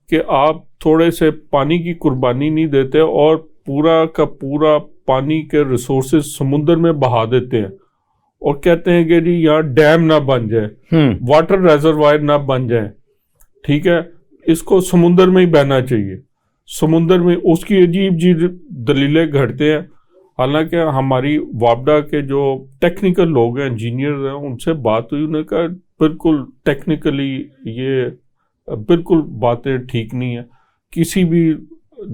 کہ آپ تھوڑے سے پانی کی قربانی نہیں دیتے اور پورا کا پورا پانی کے ریسورسز سمندر میں بہا دیتے ہیں, اور کہتے ہیں کہ جی یہاں ڈیم نہ بن جائے, واٹر ریزروائر نہ بن جائے, ٹھیک ہے, اس کو سمندر میں ہی بہنا چاہیے. سمندر میں اس کی عجیب عجیب دلیلیں گھڑتے ہیں. حالانکہ ہماری وابڈا کے جو ٹیکنیکل لوگ ہیں, انجینئر ہیں, ان سے بات ہوئی, انہوں نے کہا بالکل ٹیکنیکلی یہ بالکل باتیں ٹھیک نہیں ہیں. کسی بھی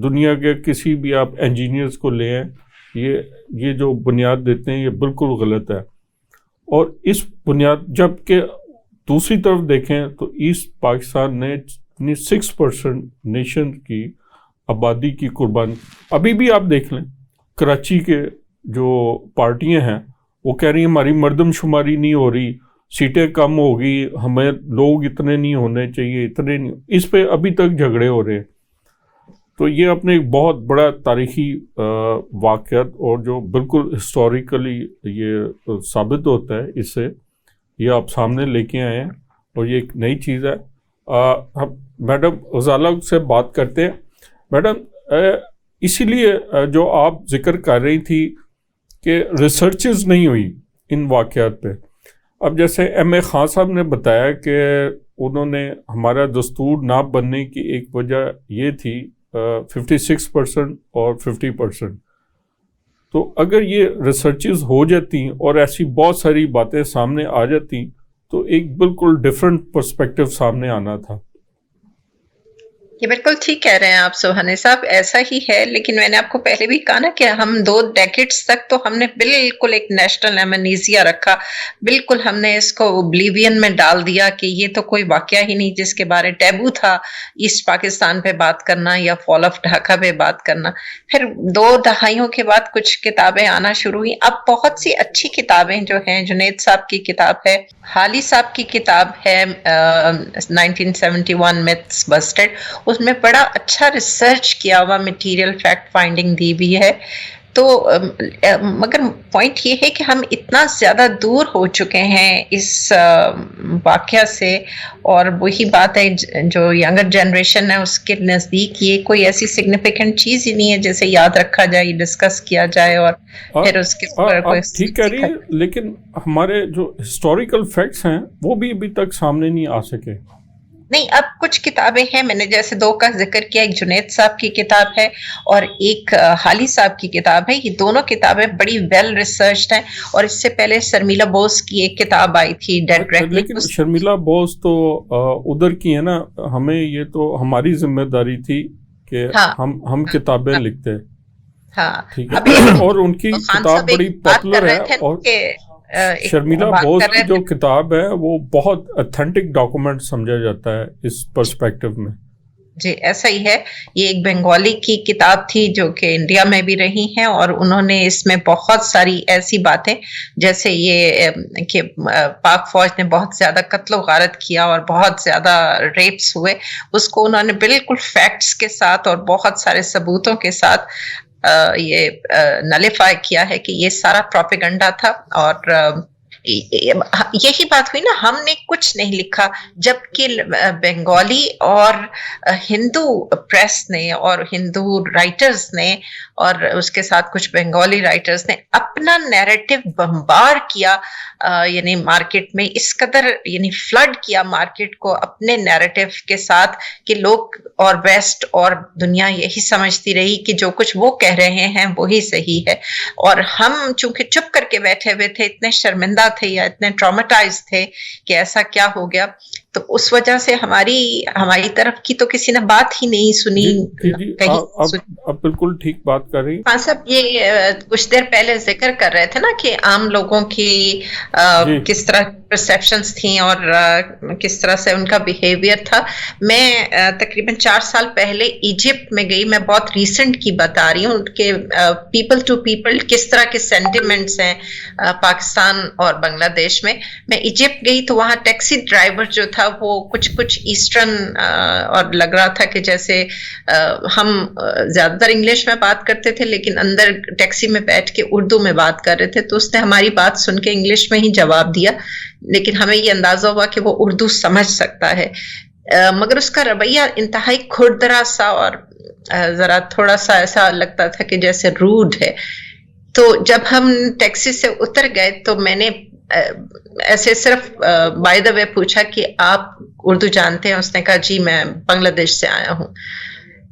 دنیا کے کسی بھی آپ انجینئرز کو لے آئیں, یہ جو بنیاد دیتے ہیں یہ بالکل غلط ہے. اور اس بنیاد, جب کہ دوسری طرف دیکھیں تو ایسٹ پاکستان نے 6% نیشن کی آبادی کی قربانی. ابھی بھی آپ دیکھ لیں کراچی کے جو پارٹیاں ہیں وہ کہہ رہی ہیں ہماری مردم شماری نہیں ہو رہی, سیٹیں کم ہوگی, ہمیں لوگ اتنے نہیں ہونے چاہیے, اتنے نہیں. اس پہ ابھی تک جھگڑے ہو رہے ہیں. تو یہ اپنے ایک بہت بڑا تاریخی واقعات, اور جو بالکل ہسٹوریکلی یہ ثابت ہوتا ہے, اس سے یہ آپ سامنے لے کے آئے ہیں, اور یہ ایک نئی چیز ہے. ہم میڈم غزالہ سے بات کرتے ہیں. میڈم, اسی لیے جو آپ ذکر کر رہی تھی کہ ریسرچز نہیں ہوئی ان واقعات پہ. اب جیسے ایم اے خان صاحب نے بتایا کہ انہوں نے ہمارا دستور نہ بننے کی ایک وجہ یہ تھی 56% اور 50%. تو اگر یہ ریسرچز ہو جاتی اور ایسی بہت ساری باتیں سامنے آ جاتی تو ایک بالکل ڈیفرنٹ پرسپیکٹو سامنے آنا تھا. یہ بالکل ٹھیک کہہ رہے ہیں آپ سبحانی صاحب, ایسا ہی ہے. لیکن میں نے آپ کو پہلے بھی کہا نا کہ ہم 2 ڈیکیڈز تک تو ہم نے بالکل ایک نیشنل ایمنیزیا رکھا, بالکل ہم نے اس کو اوبلیوین میں ڈال دیا کہ یہ تو کوئی واقعہ ہی نہیں, جس کے بارے ٹیبو تھا ایسٹ پاکستان پہ بات کرنا یا فال آف ڈھاکہ پہ بات کرنا. پھر 2 دہائیوں کے بعد کچھ کتابیں آنا شروع ہوئی. اب بہت سی اچھی کتابیں جو ہیں, جنید صاحب کی کتاب ہے, حالی صاحب کی کتاب ہے 1971 میتھس بسٹڈ, اس میں بڑا اچھا ریسرچ کیا ہوا مٹیریل فیکٹ فائنڈنگ دی بھی ہے. تو مگر پوائنٹ یہ ہے کہ ہم اتنا زیادہ دور ہو چکے ہیں اس واقعہ سے, اور وہی بات ہے جو ینگر جنریشن ہے اس کے نزدیک یہ کوئی ایسی سگنیفیکنٹ چیز ہی نہیں ہے جیسے یاد رکھا جائے, ڈسکس کیا جائے اور پھر اس کے اوپر کوئی. ٹھیک کہہ رہی ہے, لیکن ہمارے جو ہسٹوریکل فیکٹس ہیں وہ بھی ابھی تک سامنے نہیں آ سکے. نہیں, اب کچھ کتابیں ہیں, میں نے جیسے 2 کا ذکر کیا, ایک جنید صاحب کی کتاب ہے اور ایک حالی صاحب کی کتاب ہے. یہ دونوں کتابیں بڑی ویل ریسرچڈ ہیں, اور اس سے پہلے شرمیلا بوس کی ایک کتاب آئی تھی ڈیڈ ریکٹ. لیکن شرمیلا بوس تو ادھر کی ہے نا, ہمیں یہ تو ہماری ذمہ داری تھی کہ ہم کتابیں لکھتے. ہاں, ٹھیک ہے, اور ان کی کتاب بڑی پاپولر ہے. اور شرمیلا بوس کی جو کتاب ہے وہ بہت اتھینٹک ڈاکومنٹ سمجھا جاتا ہے اس پرسپیکٹو میں. جی ایسا ہی ہے. یہ ایک بنگالی کی کتاب تھی جو کہ انڈیا میں بھی رہی ہیں, اور انہوں نے اس میں بہت ساری ایسی باتیں جیسے یہ کہ پاک فوج نے بہت زیادہ قتل و غارت کیا اور بہت زیادہ ریپس ہوئے, اس کو انہوں نے بالکل فیکٹس کے ساتھ اور بہت سارے ثبوتوں کے ساتھ یہ نلیفائی کیا ہے کہ یہ سارا پروپیگنڈا تھا. اور یہی بات ہوئی نا, ہم نے کچھ نہیں لکھا, جبکہ بنگالی اور ہندو پریس نے اور ہندو رائٹرز نے اور اس کے ساتھ کچھ بنگالی رائٹرز نے اپنا نیریٹو بمبارڈ کیا, یعنی مارکیٹ میں اس قدر یعنی فلڈ کیا مارکیٹ کو اپنے نیریٹو کے ساتھ کہ لوگ اور ویسٹ اور دنیا یہی سمجھتی رہی کہ جو کچھ وہ کہہ رہے ہیں وہی صحیح ہے. اور ہم چونکہ چپ کر کے بیٹھے ہوئے تھے, اتنے شرمندہ تھے یا اتنے ٹرامیٹائز تھے کہ ایسا کیا ہو گیا, تو اس وجہ سے ہماری طرف کی تو کسی نے بات ہی نہیں سنی. آپ بالکل ٹھیک بات کر رہی. ہاں صاحب، یہ کچھ دیر پہلے ذکر کر رہے تھے نا کہ عام لوگوں کی کس طرح پرسیپشنز تھیں اور کس طرح سے ان کا بیہیویئر تھا. میں تقریباً 4 سال پہلے ایجپٹ میں گئی. میں بہت ریسنٹ کی بتا رہی ہوں کہ پیپل ٹو پیپل کس طرح کے سینٹیمنٹس ہیں پاکستان اور بنگلہ دیش میں. میں ایجپٹ گئی تو وہاں ٹیکسی ڈرائیور جو تھا وہ کچھ ایسٹرن اور لگ رہا تھا کہ جیسے ہم زیادہ تر انگلش میں بات کرتے تھے لیکن اندر ٹیکسی میں بیٹھ کے اردو میں بات کر رہے تھے. تو اس نے ہماری بات سن کے انگلش میں ہی جواب دیا، لیکن ہمیں یہ اندازہ ہوا کہ وہ اردو سمجھ سکتا ہے، مگر اس کا رویہ انتہائی کھردرا سا اور ذرا تھوڑا سا ایسا لگتا تھا کہ جیسے روڈ ہے. تو جب ہم ٹیکسی سے اتر گئے تو میں نے ایسے صرف بائی دا وے پوچھا کہ آپ اردو جانتے ہیں؟ اس نے کہا جی میں بنگلہ دیش سے آیا ہوں.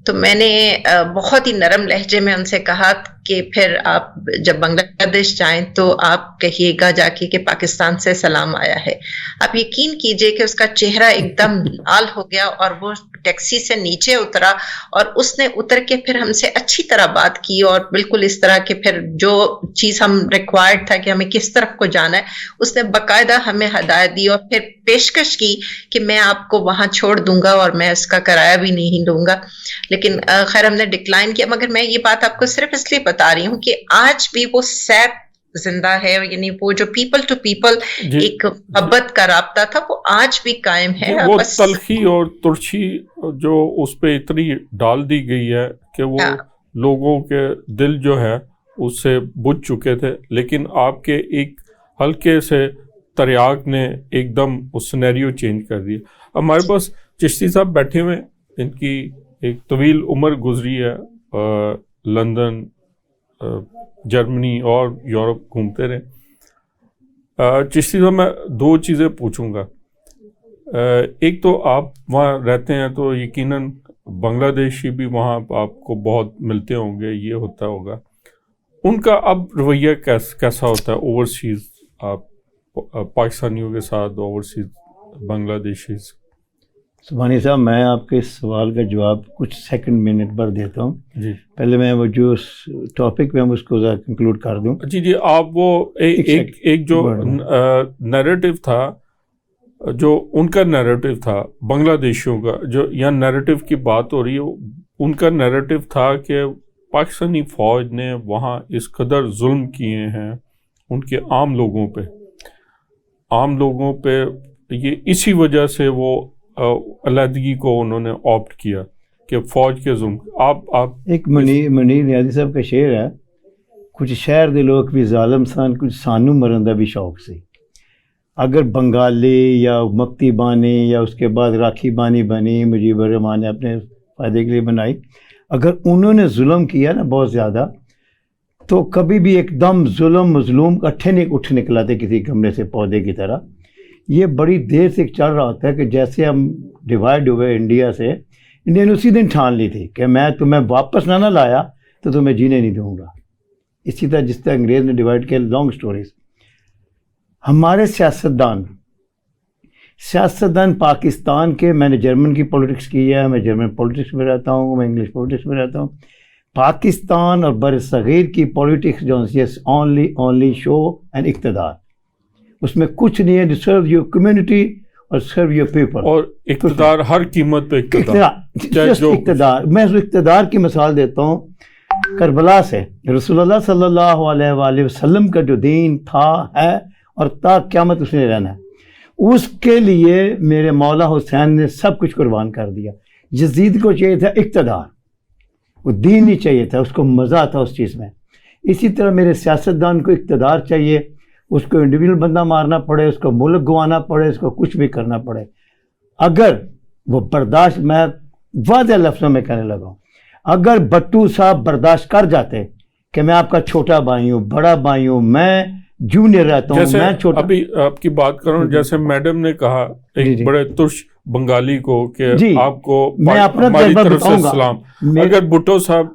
تو میں نے بہت ہی نرم لہجے میں ان سے کہا کہ پھر آپ جب بنگلہ دیش جائیں تو آپ کہیے گا جا کے کہ پاکستان سے سلام آیا ہے. آپ یقین کیجئے کہ اس کا چہرہ ایک دم لال ہو گیا اور وہ ٹیکسی سے نیچے اترا اور اس نے اتر کے پھر ہم سے اچھی طرح بات کی اور بالکل اس طرح کہ پھر جو چیز ہم ریکوائرڈ تھا کہ ہمیں کس طرف کو جانا ہے اس نے باقاعدہ ہمیں ہدایت دی اور پھر پیشکش کی کہ میں آپ کو وہاں چھوڑ دوں گا اور میں اس کا کرایہ بھی نہیں لوں گا. لیکن خیر ہم نے ڈکلائن کیا. مگر میں یہ بات آپ کو صرف اس لیے بتا رہی ہوں کہ آج بھی وہ سیپ زندہ ہے، یعنی وہ جو پیپل ٹو پیپل ایک محبت کا رابطہ تھا وہ آج بھی قائم ہے. وہ تلخی اور ترچھی جو اس پہ اتنی ڈال دی گئی ہے کہ وہ لوگوں کے دل جو ہے اس سے بجھ چکے تھے، لیکن آپ کے ایک ہلکے سے تریاق نے ایک دم اس سینیریو چینج کر دیا. ہمارے پاس چشتی صاحب بیٹھے ہوئے، ان کی ایک طویل عمر گزری ہے، لندن، جرمنی اور یورپ گھومتے رہے. چشتی صاحب میں 2 چیزیں پوچھوں گا. ایک تو آپ وہاں رہتے ہیں تو یقیناً بنگلہ دیشی بھی وہاں آپ کو بہت ملتے ہوں گے، یہ ہوتا ہوگا. ان کا اب رویہ کیسا ہوتا ہے اوورسیز، آپ پاکستانیوں کے ساتھ اوورسیز بنگلہ دیشیز؟ سبحانی صاحب، میں آپ کے اس سوال کا جواب کچھ سیکنڈ منٹ پر دیتا ہوں. جی پہلے میں وہ جو ٹاپک پہ ہم اس کو ذرا کنکلوڈ کر دوں. جی آپ وہ ایک جو نیریٹو تھا، جو ان کا نیریٹو تھا بنگلہ دیشیوں کا، جو یہاں نیریٹو کی بات ہو رہی ہے، ان کا نیریٹو تھا کہ پاکستانی فوج نے وہاں اس قدر ظلم کیے ہیں ان کے عام لوگوں پہ یہ اسی وجہ سے وہ علیحدگی کو انہوں نے آپٹ کیا کہ فوج کے ظلم. آپ ایک منیر نیازی صاحب کا شعر ہے، کچھ شہر دے لوگ بھی ظالم سن، کچھ سانو مرن دا بھی شوق سی. اگر بنگالی یا مکتی بانی یا اس کے بعد راکھی بانی بنی، مجیب الرحمان نے اپنے فائدے کے لیے بنائی، اگر انہوں نے ظلم کیا نا بہت زیادہ، تو کبھی بھی ایک دم ظلم مظلوم اٹھے اٹھ نکلاتے کسی گملے سے پودے کی طرح. یہ بڑی دیر سے چل رہا ہوتا ہے کہ جیسے ہم ڈیوائڈ ہوئے انڈیا سے، انڈیا نے اسی دن ٹھان لی تھی کہ میں تمہیں واپس نہ لایا تو تمہیں جینے نہیں دوں گا. اسی طرح جس طرح انگریز نے ڈیوائڈ کیا. Long stories. ہمارے سیاستدان پاکستان کے، میں نے جرمن کی پولیٹکس کی ہے، میں جرمن پولیٹکس میں رہتا ہوں، میں انگلش پولیٹکس میں رہتا ہوں. پاکستان اور بر صغیر کی پولیٹکس جو اونلی شو اینڈ اقتدار، اس میں کچھ نہیں ہے. سرو یور کمیونٹی اور سرو یور پیپل، اور اقتدار ہر قیمت پہ اقتدار. میں اس اقتدار کی مثال دیتا ہوں کربلا سے. رسول اللہ صلی اللہ علیہ وآلہ وسلم کا جو دین تھا ہے اور تا قیامت اس نے رہنا ہے، اس کے لیے میرے مولا حسین نے سب کچھ قربان کر دیا. یزید کو چاہیے تھا اقتدار، وہ دین نہیں چاہیے تھا، اس کو مزہ تھا اس چیز میں. اسی طرح میرے سیاستدان کو اقتدار چاہیے، اس کو انڈیویجول بندہ مارنا پڑے، اس کو ملک گوانا پڑے، اس کو کچھ بھی کرنا پڑے. اگر وہ برداشت، میں واضح لفظوں میں کہنے لگا ہوں، اگر بٹو صاحب برداشت کر جاتے کہ میں آپ کا چھوٹا بھائی ہوں، بڑا بھائی ہوں، میں جونیئر رہتا ہوں، میں چھوٹا. ابھی آپ کی بات کروں، جیسے میڈم نے کہا ایک بڑے ترش بنگالی کو کہ آپ کو میں اپنا ہماری طرف سے سلام. اگر بھٹو صاحب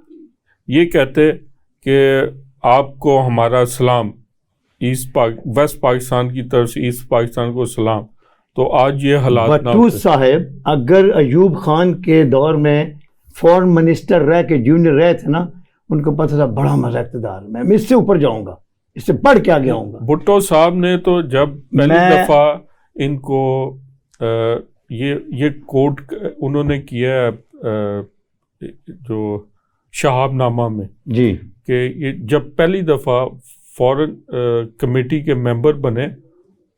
یہ کہتے کہ آپ کو ہمارا سلام ویسٹ پاکستان کی طرف سے ایسٹ پاکستان کو سلام، تو آج یہ حالات نہ بٹو صاحب اگر ایوب خان کے دور میں فورن منسٹر رہ کے جونیئر رہے تھے نا، ان کو پتہ تھا بڑا مزہ اقتدار میں اس سے اوپر جاؤں گا، اس سے بڑھ کے آگے آؤں گا. بھٹو صاحب نے تو جب پہلی دفعہ ان کو یہ کوٹ انہوں نے کیا ہے جو شہاب نامہ میں جی کہ یہ جب پہلی دفعہ فورن کمیٹی کے ممبر بنے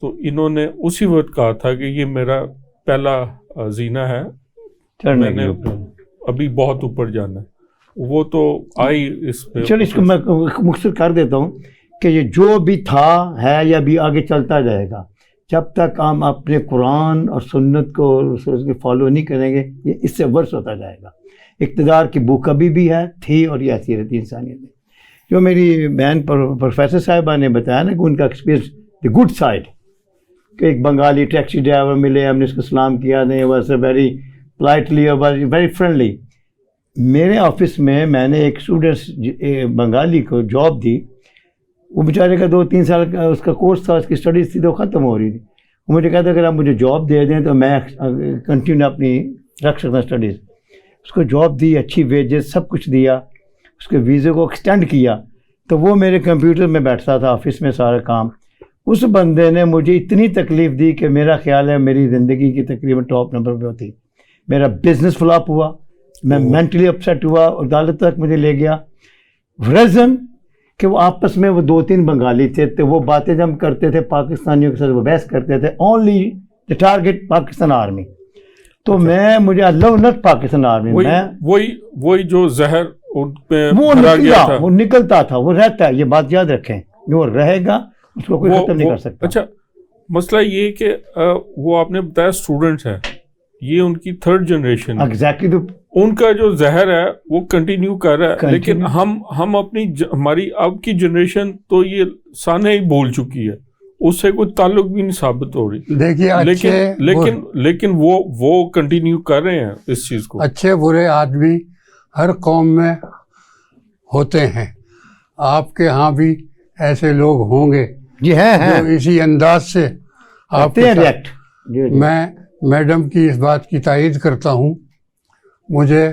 تو انہوں نے اسی وقت کہا تھا کہ یہ میرا پہلا زینہ ہے، میں نے ابھی بہت اوپر جانا ہے. وہ تو آئی اس پہ. چلو اس کو میں مختصر کر دیتا ہوں کہ یہ جو بھی تھا ہے یا بھی آگے چلتا جائے گا، جب تک ہم اپنے قرآن اور سنت کو فالو نہیں کریں گے یہ اس سے ورس ہوتا جائے گا. اقتدار کی بھوک ابھی بھی ہے، تھی اور یہ ایسی رہتی انسانیت میں. جو میری بہن پروفیسر صاحبہ نے بتایا نا کہ ان کا ایکسپیرینس دی گڈ سائڈ، کہ ایک بنگالی ٹیکسی ڈرائیور ملے، ہم نے اس کو سلام کیا، نہیں واز ویری پولائٹلی اور ویری فرینڈلی. میرے آفس میں نے ایک اسٹوڈنٹ بنگالی کو جاب دی. وہ بیچارے کا 2-3 سال کا اس کا کورس تھا، اس کی اسٹڈیز تھی تو ختم ہو رہی تھی. وہ مجھے کہتا اگر آپ مجھے جاب دے دیں تو میں کنٹینیو اپنی رکھ سکتا اسٹڈیز. اس کو جاب دی، اچھی ویجز سب کچھ دیا، اس کے ویزے کو ایکسٹینڈ کیا. تو وہ میرے کمپیوٹر میں بیٹھتا تھا آفس میں سارا کام. اس بندے نے مجھے اتنی تکلیف دی کہ میرا خیال ہے میری زندگی کی تقریباً ٹاپ نمبر پہ ہوتی. میرا بزنس فلاپ ہوا، میں مینٹلی اپسیٹ ہوا، عدالت تک مجھے لے گیا. ریزن کہ وہ آپس میں وہ 2-3 بنگالی تھے تو وہ باتیں جب کرتے تھے پاکستانیوں کے ساتھ وہ بحث کرتے تھے، only the target Pakistan army. تو مجھے آئی لو ناٹ پاکستان آرمی. میں وہی جو زہر ان پہ وہ نکلتا تھا، وہ رہتا ہے. یہ بات یاد رکھیں، وہ رہے گا، اس کو کوئی ختم نہیں کر سکتا. اچھا مسئلہ یہ کہ وہ آپ نے بتایا اسٹوڈنٹس ہیں، یہ ان کی 3rd جنریشن. ایگزیکٹلی. ان کا جو زہر ہے وہ کنٹینیو کر رہا ہے، لیکن ہم ہماری اب کی جنریشن تو یہ سانے ہی بول چکی ہے، اس سے کوئی تعلق بھی نہیں ثابت ہو رہی. دیکھیے لیکن وہ کنٹینیو کر رہے ہیں اس چیز کو. اچھے برے آدمی ہر قوم میں ہوتے ہیں. آپ کے ہاں بھی ایسے لوگ ہوں گے جی ہیں جو اسی انداز سے آپ کے ریئیکٹ. میں میڈم کی اس بات کی تائید کرتا ہوں. مجھے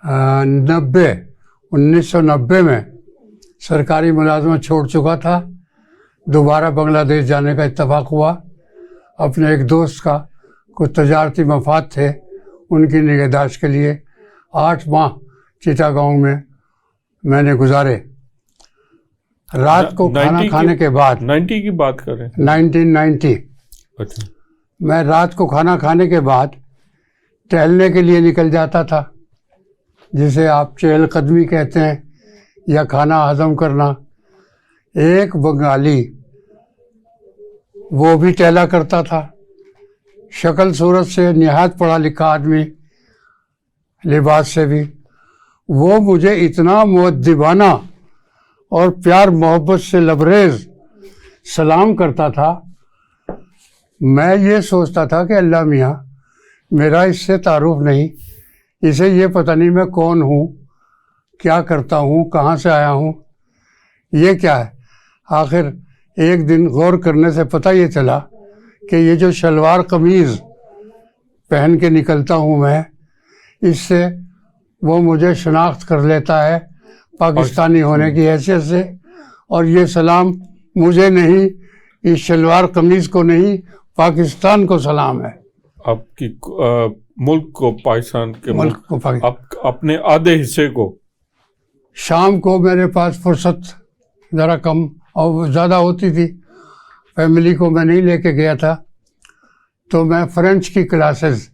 1990 میں سرکاری ملازمت چھوڑ چکا تھا، دوبارہ بنگلہ دیش جانے کا اتفاق ہوا. اپنے ایک دوست کا کچھ تجارتی مفاد تھے، ان کی نگہداشت کے لیے 8 ماہ چٹاگانگ میں نے گزارے. رات کو کھانا کھانے کے بعد 90 کی بات کر رہے ہیں 1990. اچھا. میں رات کو کھانا کھانے کے بعد ٹہلنے کے لیے نکل جاتا تھا، جسے آپ چہل قدمی کہتے ہیں یا کھانا ہضم کرنا. ایک بنگالی وہ بھی ٹہلا کرتا تھا، شکل صورت سے نہایت پڑھا لکھا آدمی، لباس سے بھی. وہ مجھے اتنا مؤدبانہ اور پیار محبت سے لبریز سلام کرتا تھا. میں یہ سوچتا تھا کہ اللہ میاں میرا اس سے تعارف نہیں، اسے یہ پتہ نہیں میں کون ہوں، کیا کرتا ہوں، کہاں سے آیا ہوں، یہ کیا ہے. آخر ایک دن غور کرنے سے پتہ یہ چلا کہ یہ جو شلوار قمیض پہن کے نکلتا ہوں میں، اس سے وہ مجھے شناخت کر لیتا ہے پاکستانی ہونے کی حیثیت سے، اور یہ سلام مجھے نہیں، اس شلوار قمیض کو نہیں، پاکستان کو سلام ہے. آپ کی ملک کو، پاکستان کے ملک کو، اپنے آدھے حصے کو. شام کو میرے پاس فرصت ذرا کم اور زیادہ ہوتی تھی، فیملی کو میں نہیں لے کے گیا تھا، تو میں فرینچ کی کلاسز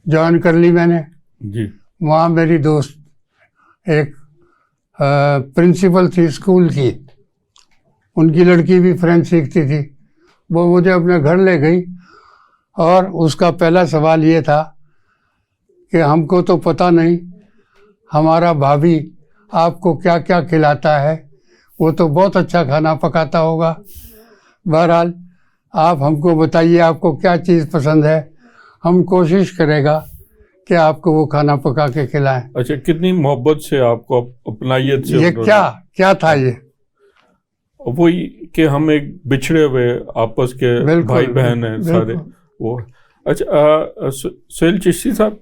جوائن کر لی میں نے. جی. وہاں میری دوست ایک پرنسپل تھی اسکول کی، ان کی لڑکی بھی فرینچ سیکھتی تھی. وہ مجھے اپنے گھر لے گئی اور اس کا پہلا سوال یہ تھا کہ ہم کو تو پتہ نہیں ہمارا بھابھی آپ کو کیا کیا کھلاتا ہے، وہ تو بہت اچھا کھانا پکاتا ہوگا. بہرحال آپ ہم کو بتائیے آپ کو کیا چیز پسند ہے، ہم کوشش کرے گا کہ آپ کو وہ کھانا پکا کے کھلائیں. اچھا، کتنی محبت سے آپ کو اپنائیت سے. یہ کیا تھا، یہ وہی کہ ہم ایک بچھڑے ہوئے آپس کے بھائی بہن ہیں سارے، وہ اچھا سہیل چشتی صاحب،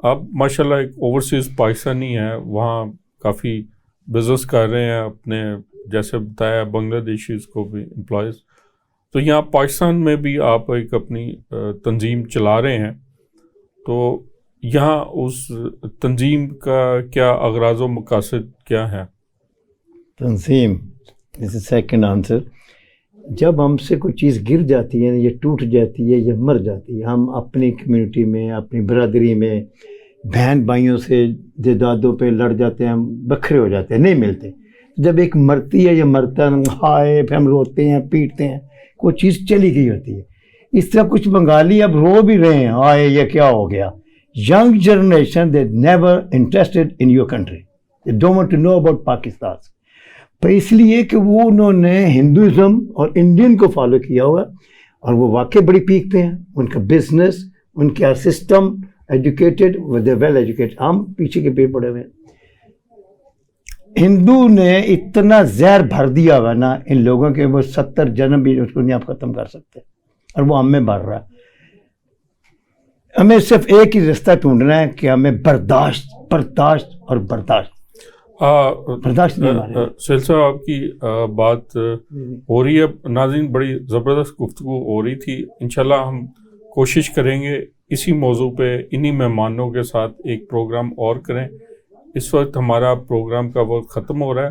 آپ ماشاءاللہ ایک اوورسیز پاکستانی ہیں، وہاں کافی بزنس کر رہے ہیں اپنے، جیسے بتایا بنگلہ دیشیز کو بھی امپلائز، تو یہاں پاکستان میں بھی آپ ایک اپنی تنظیم چلا رہے ہیں، تو یہاں اس تنظیم کا کیا اغراض و مقاصد کیا ہے؟ تنظیم سیکنڈ آنسر، جب ہم سے کوئی چیز گر جاتی ہے یا ٹوٹ جاتی ہے یا مر جاتی ہے، ہم اپنی کمیونٹی میں، اپنی برادری میں بہن بھائیوں سے جائیدادوں پہ لڑ جاتے ہیں، ہم بکھرے ہو جاتے ہیں، نہیں ملتے. جب ایک مرتی ہے یا مرتا ہے، ہائے پھر ہم روتے ہیں، پیٹتے ہیں، کوئی چیز چلی گئی ہوتی ہے. اس طرح کچھ بنگالی اب رو بھی رہے ہیں، ہائے یہ کیا ہو گیا. Young generation they never interested in your country, they don't want to know about Pakistan. تو اس لیے کہ وہ انہوں نے ہندوازم اور انڈین کو فالو کیا ہوا، اور وہ واقعی بڑی پیک پہ ہیں. ان کا بزنس، ان کا سسٹم ایجوکیٹڈ، ویل ایجوکیٹڈ. ہم پیچھے کے پیڑ پڑے ہوئے ہیں. ہندو نے اتنا زہر بھر دیا ہوا نا ان لوگوں کے، وہ 70 جنم بھی اس کو نہیں آپ ختم کر سکتے، اور وہ ہم میں بڑھ رہا ہے. ہمیں صرف ایک ہی رستہ ڈھونڈنا ہے کہ ہمیں برداشت اور برداشت نہیں مانے. سہیل صاحب، آپ کی بات ہو رہی ہے، ناظرین بڑی زبردست گفتگو ہو رہی تھی. انشاءاللہ ہم کوشش کریں گے اسی موضوع پہ انہی مہمانوں کے ساتھ ایک پروگرام اور کریں. اس وقت ہمارا پروگرام کا وقت ختم ہو رہا ہے.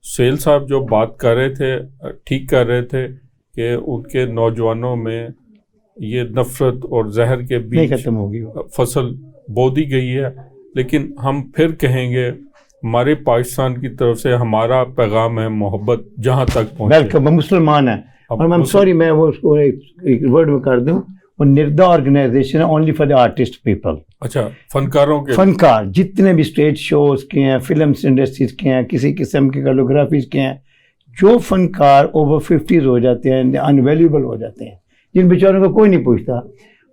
سہیل صاحب جو بات کر رہے تھے، ٹھیک کر رہے تھے کہ ان کے نوجوانوں میں یہ نفرت اور زہر کے بیچ ختم ہوگی، فصل بو دی گئی ہے. لیکن ہم پھر کہیں گے، ہمارے پاکستان کی طرف سے ہمارا پیغام ہے محبت جہاں تک پہنچے. ویلکم. ہم مسلمان ہیں، اور میں سوری میں وہ اس کو ایک ورڈ میں کر دوں، وہ نردا آرگنائزیشن ہے only for the artist people. اچھا، فنکاروں کے، فنکار جتنے بھی اسٹیج شوز کے ہیں، فلمس انڈسٹریز کے ہیں، کسی قسم کی کیلیگرافیز کے ہیں، جو فنکار اوور 50 ہو جاتے ہیں، انویلیبل ہو جاتے ہیں، جن بیچاروں کو کوئی نہیں پوچھتا،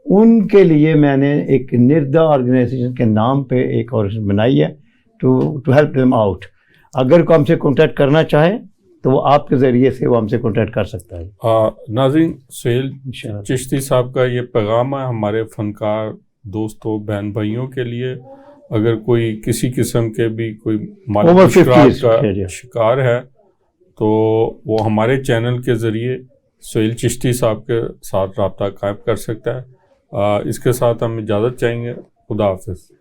ان کے لیے میں نے ایک نردا آرگنائزیشن کے نام پہ ایک آرگنائزیشن بنائی ہے ٹو ہیلپ دیم آؤٹ. اگر کوئی ہم سے کانٹیکٹ کرنا چاہے تو وہ آپ کے ذریعے سے وہ ہم سے کانٹیکٹ کر سکتا ہے. ناظرین، سہیل چشتی صاحب کا یہ پیغام ہے ہمارے فنکار دوستوں، بہن بھائیوں کے لیے. اگر کوئی کسی قسم کے بھی کوئی مالی مشکلات کا شکار ہے تو وہ ہمارے چینل کے ذریعے سہیل چشتی صاحب کے ساتھ رابطہ قائم کر سکتا ہے. اس کے ساتھ ہم اجازت چاہیں گے. خدا حافظ.